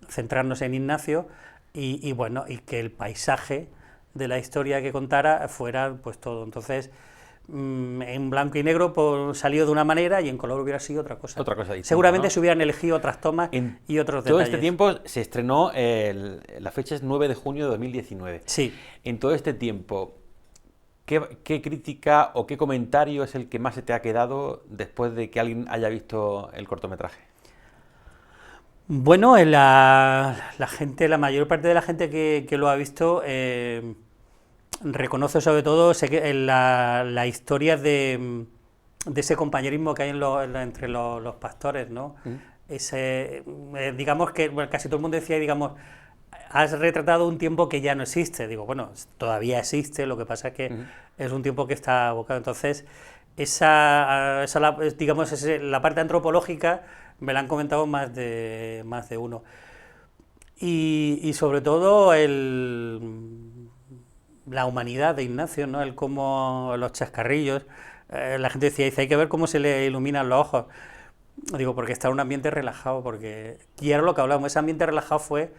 Speaker 2: centrarnos en Ignacio y bueno, y que el paisaje de la historia que contara fuera pues todo. Entonces, en blanco y negro pues, salió de una manera y en color hubiera sido otra cosa.
Speaker 1: Otra cosa distinta,
Speaker 2: seguramente
Speaker 1: ¿no?
Speaker 2: se hubieran elegido otras tomas y otros
Speaker 1: todo
Speaker 2: detalles.
Speaker 1: este tiempo se estrenó, la fecha es 9 de junio de 2019.
Speaker 2: Sí.
Speaker 1: En todo este tiempo, ¿qué crítica o qué comentario es el que más se te ha quedado después de que alguien haya visto el cortometraje?
Speaker 2: Bueno, la mayor parte de la gente que lo ha visto reconoce sobre todo la historia de ese compañerismo que hay entre los pastores, ¿no? Digamos que casi todo el mundo decía, digamos, has retratado un tiempo que ya no existe. Digo, bueno, todavía existe, lo que pasa es que es un tiempo que está abocado. Entonces, digamos, la parte antropológica me la han comentado más de uno. Y sobre todo la humanidad de Ignacio, ¿no? El cómo los chascarrillos, la gente decía, hay que ver cómo se le iluminan los ojos. Digo, porque está en un ambiente relajado, y era lo que hablábamos, ese ambiente relajado fue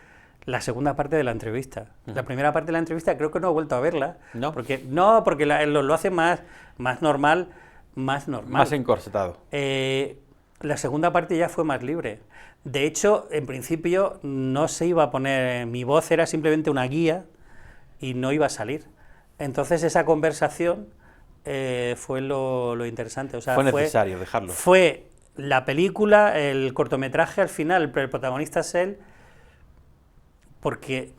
Speaker 2: la segunda parte de la entrevista. La primera parte de la entrevista creo que no he vuelto a verla. ¿No? Porque lo hace más normal. Más
Speaker 1: encorsetado.
Speaker 2: La segunda parte ya fue más libre. De hecho, en principio no se iba a poner, mi voz era simplemente una guía y no iba a salir. Entonces esa conversación fue lo interesante. O sea,
Speaker 1: fue necesario dejarlo.
Speaker 2: Fue la película, el cortometraje, al final, el protagonista es él, porque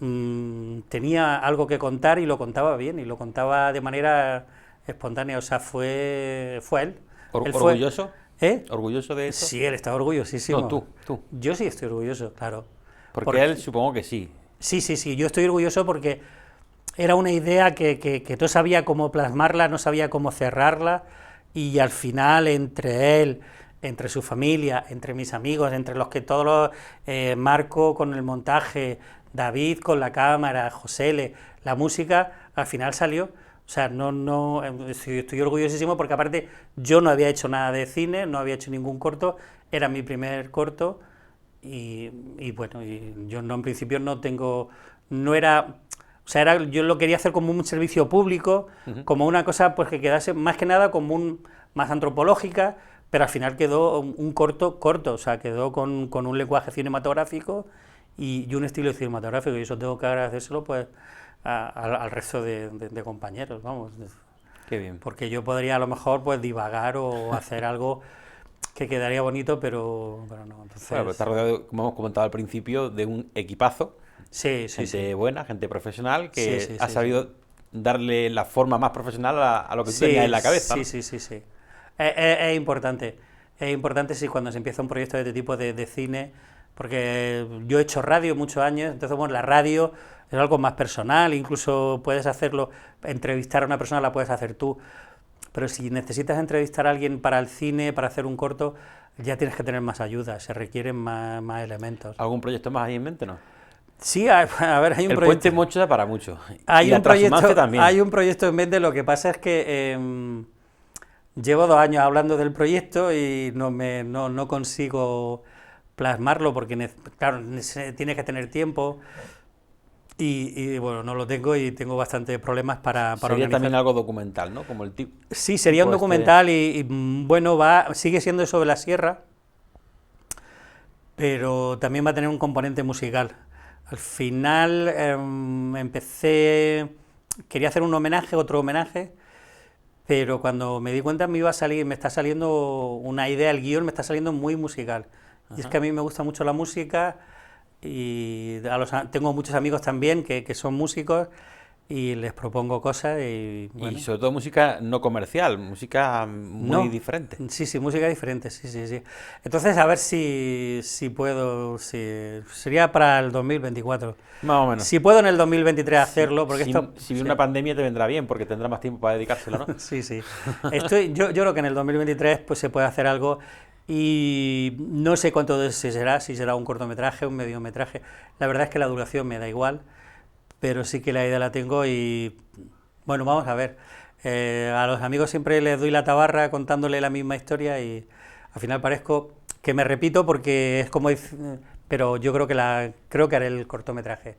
Speaker 2: tenía algo que contar y lo contaba bien, y lo contaba de manera espontánea. O sea, fue él.
Speaker 1: ¿Orgulloso?
Speaker 2: ¿Eh?
Speaker 1: ¿Orgulloso de eso?
Speaker 2: Sí, él está orgullosísimo.
Speaker 1: No, tú.
Speaker 2: Yo sí estoy orgulloso, claro.
Speaker 1: Porque él supongo que sí.
Speaker 2: Sí, yo estoy orgulloso porque era una idea que no sabía cómo plasmarla, no sabía cómo cerrarla, y al final entre él, entre su familia, entre mis amigos, entre los que todos Marco con el montaje, David con la cámara, José la música, al final salió. O sea, estoy orgullosísimo porque aparte yo no había hecho nada de cine, no había hecho ningún corto, era mi primer corto y bueno, yo en principio yo lo quería hacer como un servicio público, como una cosa pues que quedase más que nada como más antropológica, pero al final quedó un corto, o sea, quedó con un lenguaje cinematográfico y un estilo cinematográfico, y eso tengo que agradecérselo pues al resto de compañeros, vamos.
Speaker 1: Qué bien.
Speaker 2: Porque yo podría a lo mejor pues divagar o hacer algo que quedaría bonito, pero no. Entonces,
Speaker 1: Bueno, pero está rodeado, como hemos comentado al principio, de un equipazo,
Speaker 2: sí,
Speaker 1: gente buena, gente profesional, que
Speaker 2: Sí,
Speaker 1: ha sabido darle la forma más profesional a lo que tú tenías en la cabeza, ¿no?
Speaker 2: Sí. Es importante. Es importante si cuando se empieza un proyecto de este tipo de cine, porque yo he hecho radio muchos años, entonces bueno, la radio es algo más personal, incluso puedes hacerlo, entrevistar a una persona la puedes hacer tú, pero si necesitas entrevistar a alguien para el cine, para hacer un corto, ya tienes que tener más ayuda, se requieren más elementos.
Speaker 1: ¿Algún proyecto más ahí en mente, no?
Speaker 2: Sí, a ver, hay un
Speaker 1: El
Speaker 2: proyecto.
Speaker 1: Puente Mocho da para mucho.
Speaker 2: Hay
Speaker 1: Y la
Speaker 2: un proyecto,
Speaker 1: Trashumancia también.
Speaker 2: hay un proyecto en mente, lo que pasa es que llevo 2 años hablando del proyecto y no consigo plasmarlo porque, claro, tiene que tener tiempo y bueno, no lo tengo y tengo bastantes problemas para
Speaker 1: Sería
Speaker 2: organizar.
Speaker 1: también algo documental, ¿no? Como el tipo.
Speaker 2: Sí, sería un documental bueno, sigue siendo sobre la sierra, pero también va a tener un componente musical. Al final quería hacer un homenaje, otro homenaje, pero cuando me di cuenta me está saliendo una idea, el guión me está saliendo muy musical. Y es que a mí me gusta mucho la música y tengo muchos amigos también que son músicos y les propongo cosas y bueno.
Speaker 1: Y sobre todo música no comercial, música muy diferente.
Speaker 2: Sí, música diferente, sí. Entonces, a ver si puedo, sería para el 2024.
Speaker 1: Más o menos.
Speaker 2: Si puedo en el 2023 hacerlo, porque
Speaker 1: si viene una pandemia te vendrá bien, porque tendrá más tiempo para dedicárselo, ¿no?
Speaker 2: Sí. Yo creo que en el 2023 pues se puede hacer algo y no sé cuánto será, si será un cortometraje, un mediometraje. La verdad es que la duración me da igual, pero sí que la idea la tengo y bueno, vamos a ver. A los amigos siempre les doy la tabarra contándole la misma historia y al final parezco que me repito porque es como... Pero yo creo que haré el cortometraje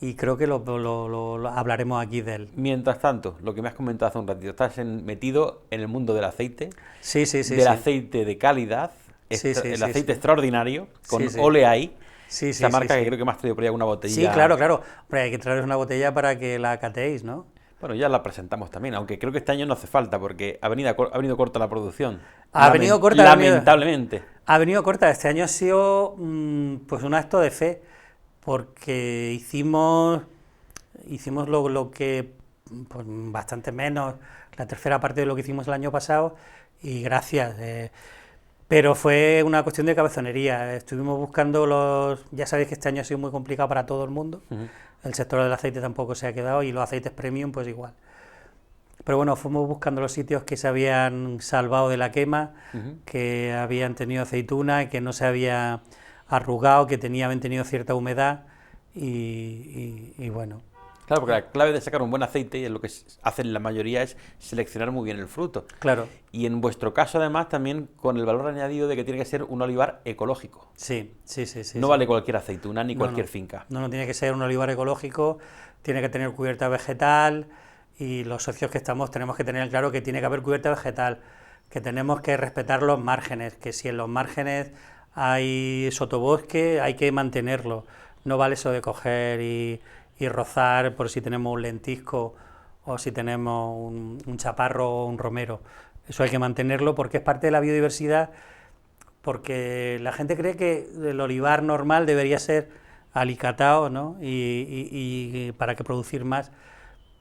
Speaker 2: y creo que lo hablaremos aquí de él.
Speaker 1: Mientras tanto, lo que me has comentado hace un ratito, estás metido en el mundo del aceite,
Speaker 2: Sí.
Speaker 1: aceite de calidad, el aceite extraordinario, con
Speaker 2: Sí.
Speaker 1: Oleay,
Speaker 2: Sí,
Speaker 1: esa marca
Speaker 2: sí.
Speaker 1: que creo que me has traído por ahí alguna botella.
Speaker 2: Sí, claro. Hombre, hay que traeros una botella para que la catéis, ¿no?
Speaker 1: Bueno, ya la presentamos también, aunque creo que este año no hace falta porque ha venido corta la producción.
Speaker 2: Ha venido corta,
Speaker 1: lamentablemente.
Speaker 2: Ha venido corta. Este año ha sido pues un acto de fe, porque hicimos lo que, pues bastante menos, la tercera parte de lo que hicimos el año pasado, y gracias. Pero fue una cuestión de cabezonería. Estuvimos buscando ya sabéis que este año ha sido muy complicado para todo el mundo. El sector del aceite tampoco se ha quedado y los aceites premium pues igual. Pero bueno, fuimos buscando los sitios que se habían salvado de la quema, que habían tenido aceituna, que no se había arrugado, que habían tenido cierta humedad y bueno.
Speaker 1: Claro, porque la clave de sacar un buen aceite, y es lo que hacen la mayoría, es seleccionar muy bien el fruto.
Speaker 2: Claro.
Speaker 1: Y en vuestro caso, además, también con el valor añadido de que tiene que ser un olivar ecológico.
Speaker 2: Sí.
Speaker 1: No vale cualquier aceituna ni cualquier finca.
Speaker 2: No, tiene que ser un olivar ecológico, tiene que tener cubierta vegetal, y los socios que estamos tenemos que tener claro que tiene que haber cubierta vegetal, que tenemos que respetar los márgenes, que si en los márgenes hay sotobosque hay que mantenerlo. No vale eso de coger y rozar por si tenemos un lentisco o si tenemos un chaparro o un romero. Eso hay que mantenerlo porque es parte de la biodiversidad, porque la gente cree que el olivar normal debería ser alicatado, ¿no? y para que producir más,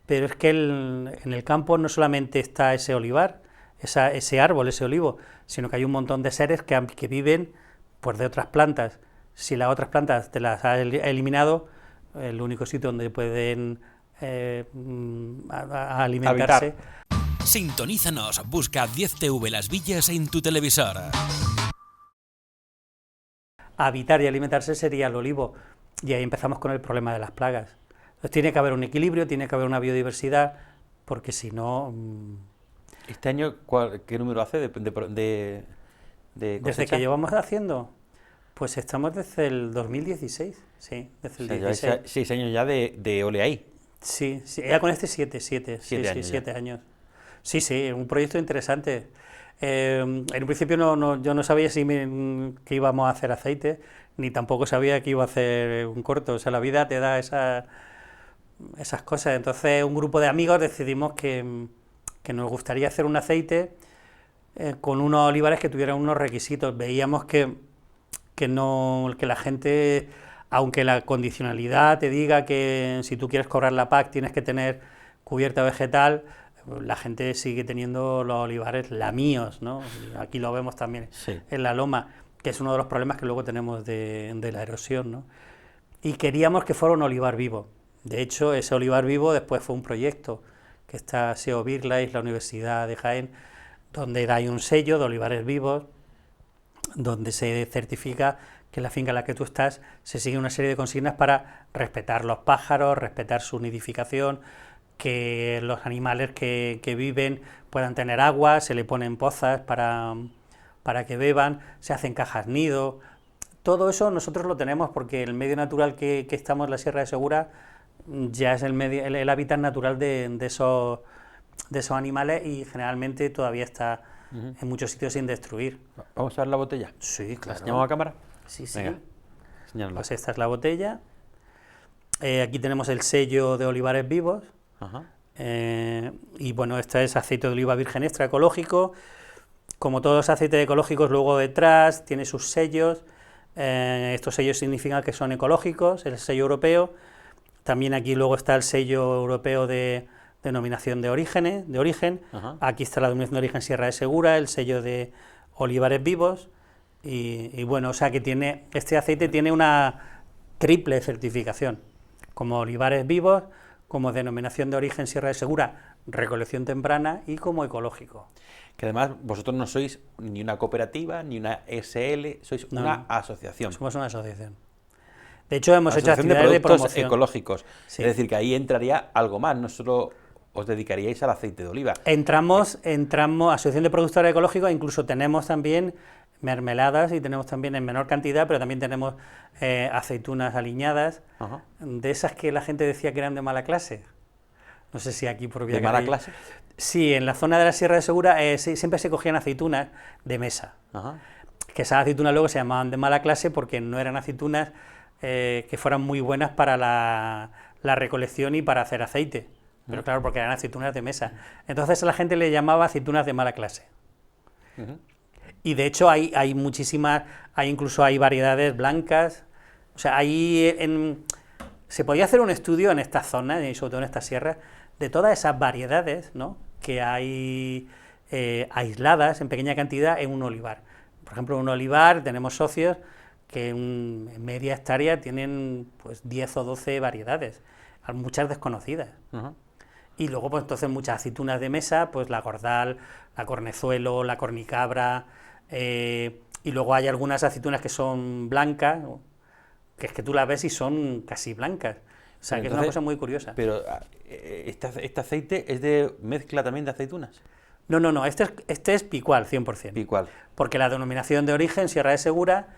Speaker 2: pero es que en el campo no solamente está ese olivar, ese árbol, ese olivo, sino que hay un montón de seres que viven pues de otras plantas. Si las otras plantas te las has eliminado, el único sitio donde pueden alimentarse.
Speaker 3: Habitar. Sintonízanos, busca 10TV Las Villas en tu televisor.
Speaker 2: Habitar y alimentarse sería el olivo, y ahí empezamos con el problema de las plagas. Entonces tiene que haber un equilibrio, tiene que haber una biodiversidad, porque si no...
Speaker 1: ¿Este año qué número hace de cosecha?
Speaker 2: Desde que llevamos haciendo... Pues estamos desde el 2016, sí, desde el 2016.
Speaker 1: 6 años ya de Oleay.
Speaker 2: Sí, ya con este 7 años. Sí, un proyecto interesante. En un principio yo no sabía que íbamos a hacer aceite, ni tampoco sabía que iba a hacer un corto. O sea, la vida te da esas cosas. Entonces, un grupo de amigos decidimos que nos gustaría hacer un aceite con unos olivares que tuvieran unos requisitos. Veíamos que la gente, aunque la condicionalidad te diga que si tú quieres cobrar la PAC tienes que tener cubierta vegetal, la gente sigue teniendo los olivares lamíos, ¿no? Aquí lo vemos también en la loma, que es uno de los problemas que luego tenemos de la erosión, ¿no? Y queríamos que fuera un olivar vivo. De hecho, ese olivar vivo después fue un proyecto que está SEO Birlais, la Universidad de Jaén, donde hay un sello de olivares vivos, donde se certifica que en la finca en la que tú estás se sigue una serie de consignas para respetar los pájaros, respetar su nidificación, que los animales que viven puedan tener agua, se le ponen pozas para que beban, se hacen cajas nido. Todo eso nosotros lo tenemos porque el medio natural que estamos en la Sierra de Segura ya es el hábitat natural de esos animales y generalmente todavía está en muchos sitios sin destruir.
Speaker 1: ¿Vamos a ver la botella?
Speaker 2: Sí, claro.
Speaker 1: ¿La enseñamos a cámara?
Speaker 2: Sí, sí.
Speaker 1: Venga, señálala.
Speaker 2: Pues esta es la botella. Aquí tenemos el sello de olivares vivos.
Speaker 1: Ajá.
Speaker 2: Y bueno, este es aceite de oliva virgen extra ecológico. Como todos los aceites ecológicos, luego detrás tiene sus sellos. Estos sellos significan que son ecológicos, el sello europeo. También aquí luego está el sello europeo de denominación de origen.
Speaker 1: Ajá.
Speaker 2: Aquí está la denominación de origen Sierra de Segura, el sello de olivares vivos. Y bueno, o sea que este aceite tiene una triple certificación, como olivares vivos, como denominación de origen Sierra de Segura, recolección temprana y como ecológico.
Speaker 1: Que además vosotros no sois ni una cooperativa, ni una SL, sois una asociación.
Speaker 2: Somos una asociación. De hecho, hemos hecho
Speaker 1: Asociación
Speaker 2: actividades de
Speaker 1: productos
Speaker 2: promoción
Speaker 1: ecológicos.
Speaker 2: Sí.
Speaker 1: Es decir, que ahí entraría algo más, no solo os dedicaríais al aceite de oliva.
Speaker 2: Entramos, asociación de productores ecológicos, incluso tenemos también mermeladas y tenemos también en menor cantidad, pero también tenemos aceitunas aliñadas,
Speaker 1: Ajá.
Speaker 2: de esas que la gente decía que eran de mala clase. No sé si aquí por
Speaker 1: ¿De mala clase?
Speaker 2: Sí, en la zona de la Sierra de Segura siempre se cogían aceitunas de mesa.
Speaker 1: Ajá.
Speaker 2: Que esas aceitunas luego se llamaban de mala clase porque no eran aceitunas que fueran muy buenas para la recolección y para hacer aceite. Pero claro, porque eran aceitunas de mesa. Entonces a la gente le llamaba aceitunas de mala clase. Y de hecho hay muchísimas, incluso hay variedades blancas. O sea, se podía hacer un estudio en esta zona, y sobre todo en esta sierra, de todas esas variedades, ¿no?, que hay aisladas en pequeña cantidad en un olivar. Por ejemplo, en un olivar tenemos socios que en media hectárea tienen pues 10 o 12 variedades, muchas desconocidas. Y luego pues entonces muchas aceitunas de mesa, pues la gordal, la cornezuelo, la cornicabra, y luego hay algunas aceitunas que son blancas, que es que tú las ves y son casi blancas. O sea, que es una cosa muy curiosa.
Speaker 1: Pero este aceite es de mezcla también de aceitunas.
Speaker 2: No, este es picual, 100%.
Speaker 1: Picual.
Speaker 2: Porque la denominación de origen, Sierra de Segura,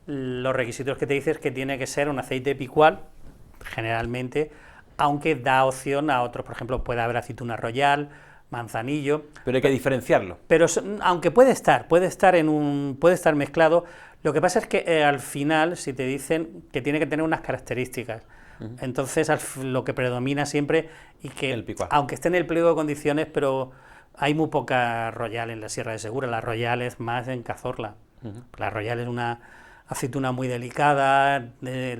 Speaker 2: los requisitos que te dice es que tiene que ser un aceite picual, generalmente, aunque da opción a otros, por ejemplo, puede haber aceituna royal, manzanillo.
Speaker 1: Pero hay que diferenciarlo.
Speaker 2: Pero aunque puede estar mezclado, lo que pasa es que al final, si te dicen que tiene que tener unas características, entonces lo que predomina siempre, y que
Speaker 1: el picual,
Speaker 2: aunque esté en el pliego de condiciones, pero hay muy poca royal en la Sierra de Segura, la royal es más en Cazorla. La royal es una aceituna muy delicada,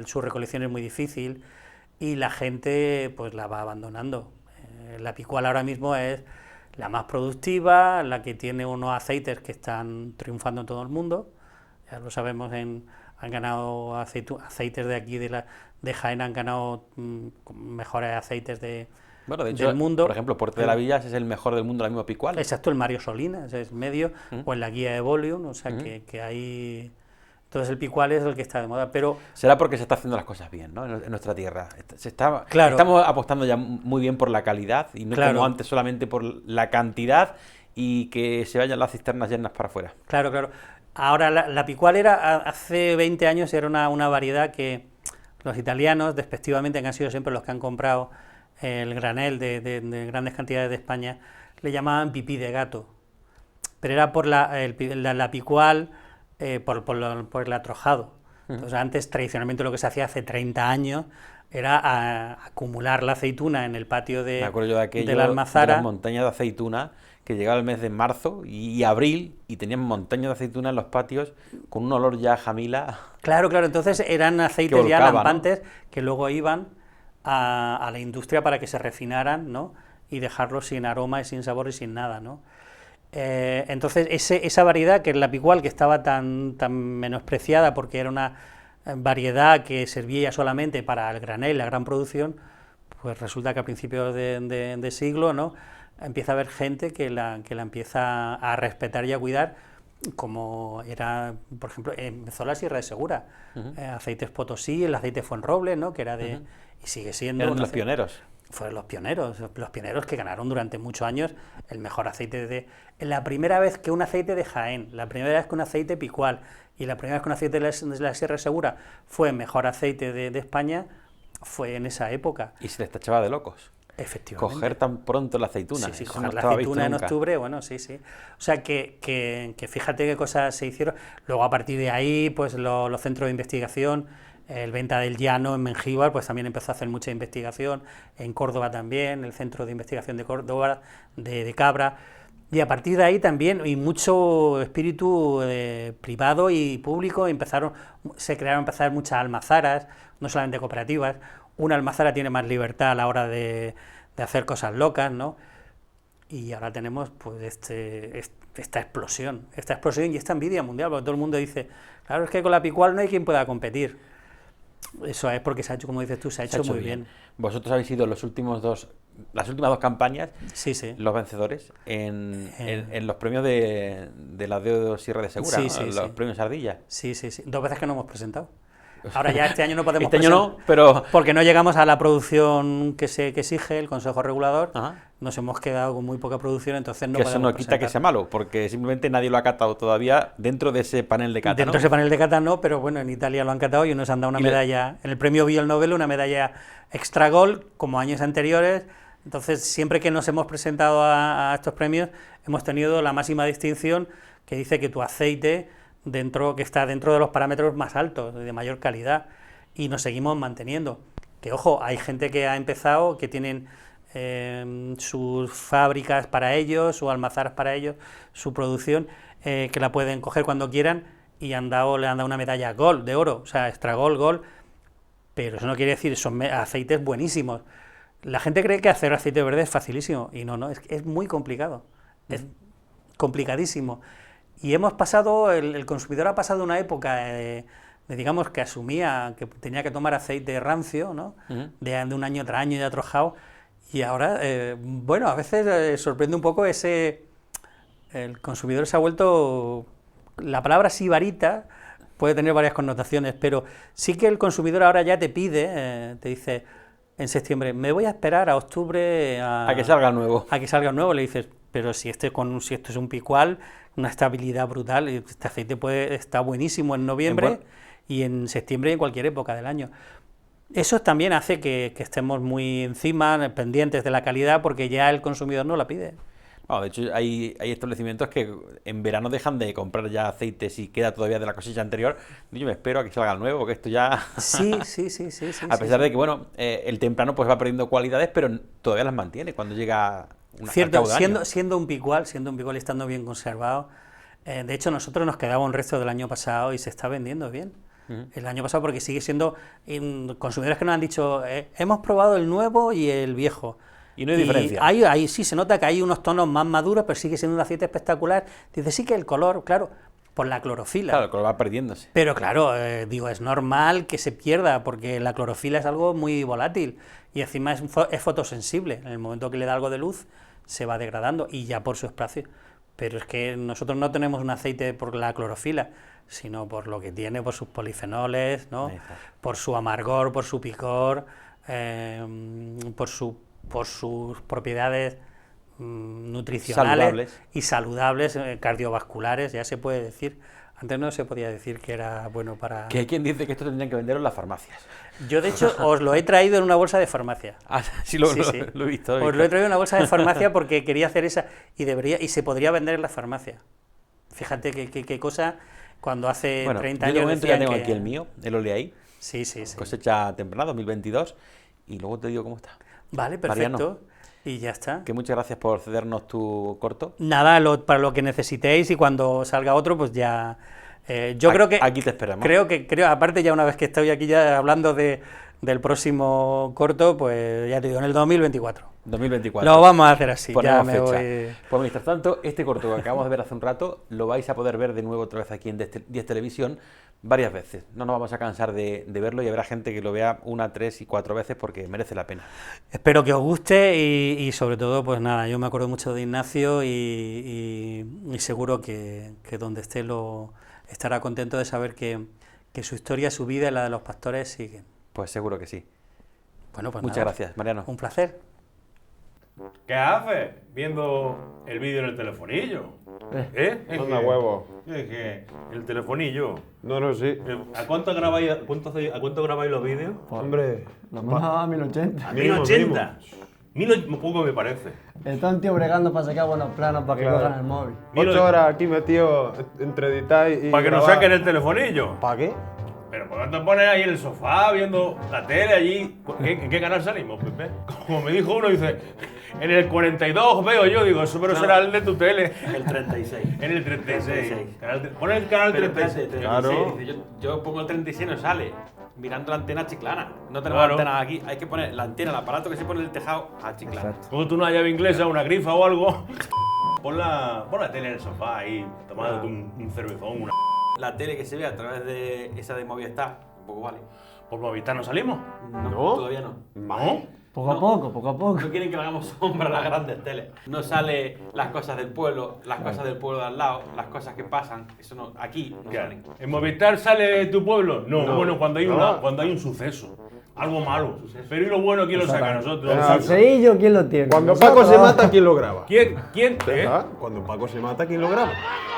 Speaker 2: su recolección es muy difícil y la gente pues la va abandonando. La picual ahora mismo es la más productiva, la que tiene unos aceites que están triunfando en todo el mundo. Ya lo sabemos, han ganado aceites de aquí de Jaén, han ganado mejores aceites de hecho, del mundo.
Speaker 1: Por ejemplo, Puerto de la Villas es el mejor del mundo, la misma picual.
Speaker 2: Exacto, el Mario Salinas es medio, o en la guía de Volume, o sea que hay. Entonces el picual es el que está de moda, pero...
Speaker 1: Será porque se está haciendo las cosas bien, ¿no?, en nuestra tierra.
Speaker 2: Claro.
Speaker 1: Estamos apostando ya muy bien por la calidad y no como antes solamente por la cantidad y que se vayan las cisternas llenas para afuera.
Speaker 2: Claro. Ahora la picual hace 20 años era una variedad que los italianos, despectivamente, que han sido siempre los que han comprado el granel de grandes cantidades de España, le llamaban pipí de gato. Pero era por la picual... por el atrojado. Entonces antes tradicionalmente lo que se hacía hace 30 años era acumular la aceituna en el patio
Speaker 1: Me acuerdo yo de aquello,
Speaker 2: de la
Speaker 1: de
Speaker 2: almazara.
Speaker 1: las montañas de aceituna, que llegaba el mes de marzo y abril y tenían montañas de aceituna en los patios con un olor ya a jamila.
Speaker 2: Claro, entonces eran aceites
Speaker 1: Que
Speaker 2: ya
Speaker 1: volcaba,
Speaker 2: lampantes, ¿no? Que luego iban a la industria para que se refinaran, ¿no? Y dejarlos sin aroma y sin sabor y sin nada, ¿no? Entonces esa variedad, que es la picual, que estaba tan menospreciada porque era una variedad que servía solamente para el granel, la gran producción, pues resulta que a principios de siglo, ¿no? Empieza a haber gente que la empieza a respetar y a cuidar, como era, por ejemplo, empezó la Sierra de Segura, Aceites Potosí, el aceite Fuenroble, ¿no? Que era de, y sigue siendo...
Speaker 1: Eran los pioneros.
Speaker 2: Fueron los pioneros que ganaron durante muchos años el mejor aceite la primera vez que un aceite de Jaén, la primera vez que un aceite picual y la primera vez que un aceite de la Sierra Segura fue mejor aceite de España, fue en esa época.
Speaker 1: Y se les tachaba de locos.
Speaker 2: Efectivamente.
Speaker 1: Coger tan pronto la aceituna.
Speaker 2: Sí,
Speaker 1: Eso
Speaker 2: coger
Speaker 1: no
Speaker 2: la
Speaker 1: estaba
Speaker 2: aceituna
Speaker 1: visto
Speaker 2: en
Speaker 1: nunca.
Speaker 2: octubre, bueno, sí. O sea, que fíjate qué cosas se hicieron. Luego, a partir de ahí, pues los centros de investigación, el Venta del Llano en Mengíbar, pues también empezó a hacer mucha investigación, en Córdoba también, el Centro de Investigación de Córdoba, de Cabra, y a partir de ahí también, y mucho espíritu privado y público, se crearon muchas almazaras, no solamente cooperativas. Una almazara tiene más libertad a la hora de hacer cosas locas, ¿no? Y ahora tenemos pues esta explosión y esta envidia mundial, porque todo el mundo dice, claro, es que con la picual no hay quien pueda competir. Eso es porque se ha hecho, como dices tú, se ha hecho muy bien.
Speaker 1: Vosotros habéis sido las últimas dos campañas,
Speaker 2: Sí.
Speaker 1: los vencedores, en los premios de la DEO Sierra de Segura,
Speaker 2: Sí,
Speaker 1: ¿no? Los premios Ardilla.
Speaker 2: Sí. 2 veces que no hemos presentado. Ahora ya este año no podemos
Speaker 1: Este año no, pero...
Speaker 2: porque no llegamos a la producción que exige el Consejo Regulador.
Speaker 1: Ajá.
Speaker 2: Nos hemos quedado con muy poca producción, entonces no
Speaker 1: Que
Speaker 2: podemos
Speaker 1: eso no quita
Speaker 2: presentar.
Speaker 1: que sea malo, porque simplemente nadie lo ha catado todavía dentro de ese panel de cata,
Speaker 2: Dentro
Speaker 1: ¿no?
Speaker 2: de ese panel de cata no, pero bueno, en Italia lo han catado y nos han dado una medalla, en el premio Biel Nobel, una medalla extra gold, como años anteriores. Entonces, siempre que nos hemos presentado a estos premios, hemos tenido la máxima distinción, que dice que tu aceite que está dentro de los parámetros más altos, de mayor calidad, y nos seguimos manteniendo. Que ojo, hay gente que ha empezado, que tienen sus fábricas para ellos, sus almazaras para ellos, su producción, que la pueden coger cuando quieran, y le han dado una medalla gold, de oro, o sea, extra gold, pero eso no quiere decir, son aceites buenísimos. La gente cree que hacer aceite verde es facilísimo, y no, es muy complicado, es complicadísimo. Y el consumidor ha pasado una época digamos, que asumía que tenía que tomar aceite rancio, ¿no? De un año tras año ya trabajado, y ahora, bueno, a veces sorprende un poco el consumidor se ha vuelto, la palabra sibarita puede tener varias connotaciones, pero sí que el consumidor ahora ya te pide, te dice en septiembre, me voy a esperar a octubre
Speaker 1: a que salga nuevo.
Speaker 2: A que salga nuevo, le dices, pero si esto es un picual, una estabilidad brutal, este aceite está buenísimo en noviembre y en septiembre y en cualquier época del año. Eso también hace que estemos muy encima, pendientes de la calidad, porque ya el consumidor no la pide.
Speaker 1: No, de hecho, hay establecimientos que en verano dejan de comprar ya aceite si queda todavía de la cosecha anterior. Yo me espero a que salga el nuevo, porque esto ya...
Speaker 2: Sí.
Speaker 1: A pesar de que, bueno, el temprano pues va perdiendo cualidades, pero todavía las mantiene cuando llega
Speaker 2: cierto, siendo un picual y estando bien conservado. De hecho, nosotros nos quedaba un resto del año pasado y se está vendiendo bien. El año pasado, porque sigue siendo consumidores que nos han dicho, hemos probado el nuevo y el viejo.
Speaker 1: Y no hay diferencia.
Speaker 2: Ahí sí se nota que hay unos tonos más maduros, pero sigue siendo un aceite espectacular. Dice, sí que el color, claro, por la clorofila.
Speaker 1: Claro, el color va perdiéndose.
Speaker 2: Pero claro, es normal que se pierda, porque la clorofila es algo muy volátil y encima es fotosensible. En el momento que le da algo de luz, se va degradando, y ya por su espacio. Pero es que nosotros no tenemos un aceite por la clorofila, sino por lo que tiene, por sus polifenoles, ¿no? Por su amargor, por su picor, por sus propiedades nutricionales y saludables, cardiovasculares, ya se puede decir. Antes no se podía decir que era bueno para...
Speaker 1: Que hay quien dice que esto tendrían que venderlo en las farmacias.
Speaker 2: Yo, de hecho, os lo he traído en una bolsa de farmacia.
Speaker 1: Ah, sí, lo he visto.
Speaker 2: Os lo he traído en una bolsa de farmacia porque quería hacer esa, y se podría vender en la farmacia. Fíjate qué cosa, cuando hace
Speaker 1: Bueno,
Speaker 2: 30
Speaker 1: yo
Speaker 2: años
Speaker 1: de momento ya
Speaker 2: decían
Speaker 1: tengo
Speaker 2: que...
Speaker 1: aquí el mío, el Oleaí,
Speaker 2: Sí, sí, sí.
Speaker 1: cosecha temprana, 2022, y luego te digo cómo está.
Speaker 2: Vale,
Speaker 1: Mariano,
Speaker 2: perfecto. Y ya está.
Speaker 1: que muchas gracias por cedernos tu corto.
Speaker 2: Nada, para lo que necesitéis y cuando salga otro, pues ya... yo creo que...
Speaker 1: Aquí te esperamos.
Speaker 2: Creo, aparte ya una vez que estoy aquí ya hablando del próximo corto, pues ya te digo, en el 2024.
Speaker 1: 2024.
Speaker 2: Lo vamos a hacer así,
Speaker 1: Ponemos
Speaker 2: ya me
Speaker 1: fecha.
Speaker 2: voy...
Speaker 1: Pues mientras tanto, este corto que acabamos de ver hace un rato, lo vais a poder ver de nuevo otra vez aquí en 10 Televisión varias veces. No nos vamos a cansar de verlo y habrá gente que lo vea 1, 3 y 4 veces porque merece la pena.
Speaker 2: Espero que os guste y sobre todo, pues nada, yo me acuerdo mucho de Ignacio y seguro que donde esté estará contento de saber que su historia, su vida y la de los pastores siguen.
Speaker 1: Pues seguro que sí.
Speaker 2: Bueno, pues
Speaker 1: Muchas
Speaker 2: nada,
Speaker 1: gracias, Mariano.
Speaker 2: un placer.
Speaker 5: ¿Qué haces viendo el vídeo en el telefonillo? ¿Eh?
Speaker 6: Anda, huevo.
Speaker 5: Es que el telefonillo.
Speaker 6: No, sí.
Speaker 5: ¿A cuánto grabáis los vídeos?
Speaker 6: Hombre,
Speaker 7: Lo hemos dado a 1080.
Speaker 5: A
Speaker 6: Mínimo,
Speaker 5: 1080. Poco me parece.
Speaker 7: Están tío bregando para sacar buenos planos para que
Speaker 6: Claro.
Speaker 7: cojan el móvil.
Speaker 6: 8 horas aquí metido entre editar y
Speaker 5: Para que nos
Speaker 6: grabar.
Speaker 5: saquen el telefonillo.
Speaker 6: ¿Para qué?
Speaker 5: Pero ¿por qué no te pones ahí en el sofá viendo la tele allí? ¿En qué canal salimos, Pepe? Como me dijo uno, dice, en el 42 veo yo, digo, eso pero será el de tu tele.
Speaker 8: El 36.
Speaker 5: En el 36.
Speaker 8: 36.
Speaker 5: Pon el canal
Speaker 8: Pero
Speaker 5: 36.
Speaker 8: espérate,
Speaker 6: Claro.
Speaker 1: Dice, yo pongo el 36 y no sale. Mirando la antena chiclana. No tenemos
Speaker 5: Claro.
Speaker 1: antena aquí. Hay que poner la antena, el aparato que se pone en el tejado a chiclana.
Speaker 5: Como tú una llave inglesa, una grifa o algo, pon la tele en el sofá ahí, tomándote un cervezón, una...
Speaker 1: La tele que se ve a través de esa de Movistar, tampoco vale.
Speaker 5: ¿Por Movistar no salimos?
Speaker 1: No,
Speaker 6: ¿No?
Speaker 1: todavía no.
Speaker 5: ¿No?
Speaker 7: Poco a poco.
Speaker 1: No quieren que le hagamos sombra a las grandes teles. No sale las cosas del pueblo, las cosas del pueblo de al lado, las cosas que pasan. Eso no, aquí no salen.
Speaker 5: ¿En Movistar sale tu pueblo? No,
Speaker 6: No.
Speaker 5: bueno, cuando hay un suceso, algo malo. Pero ¿y lo bueno quién lo saca a nosotros?
Speaker 6: Exacto.
Speaker 7: Salseillo, ¿quién lo tiene?
Speaker 6: Cuando
Speaker 7: Nosotros.
Speaker 6: Paco se mata, ¿quién lo graba?
Speaker 5: ¿Quién? ¿Eh?
Speaker 6: ¿Ah? Cuando Paco se mata, ¿quién lo graba?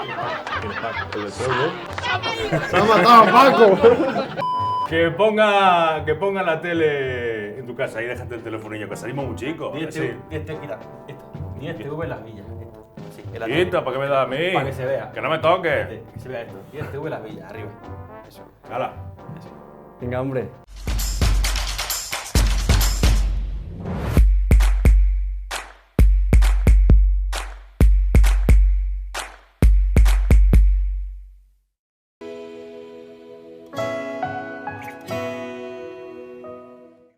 Speaker 6: El del pueblo. ¡Se ha matado Paco!
Speaker 5: Que ponga la tele en tu casa y déjate el telefonillo, que salimos muy chicos.
Speaker 1: Ni
Speaker 5: Sí.
Speaker 1: este, mira, esto. Ni este V en las villas. Esto. Sí, en la
Speaker 5: Quita, ¿para qué me da a mí?
Speaker 1: Para que se vea.
Speaker 5: Que no me toques.
Speaker 1: Que se vea esto. Y este V en las villas, arriba. Eso.
Speaker 5: Hala.
Speaker 7: Venga, hombre.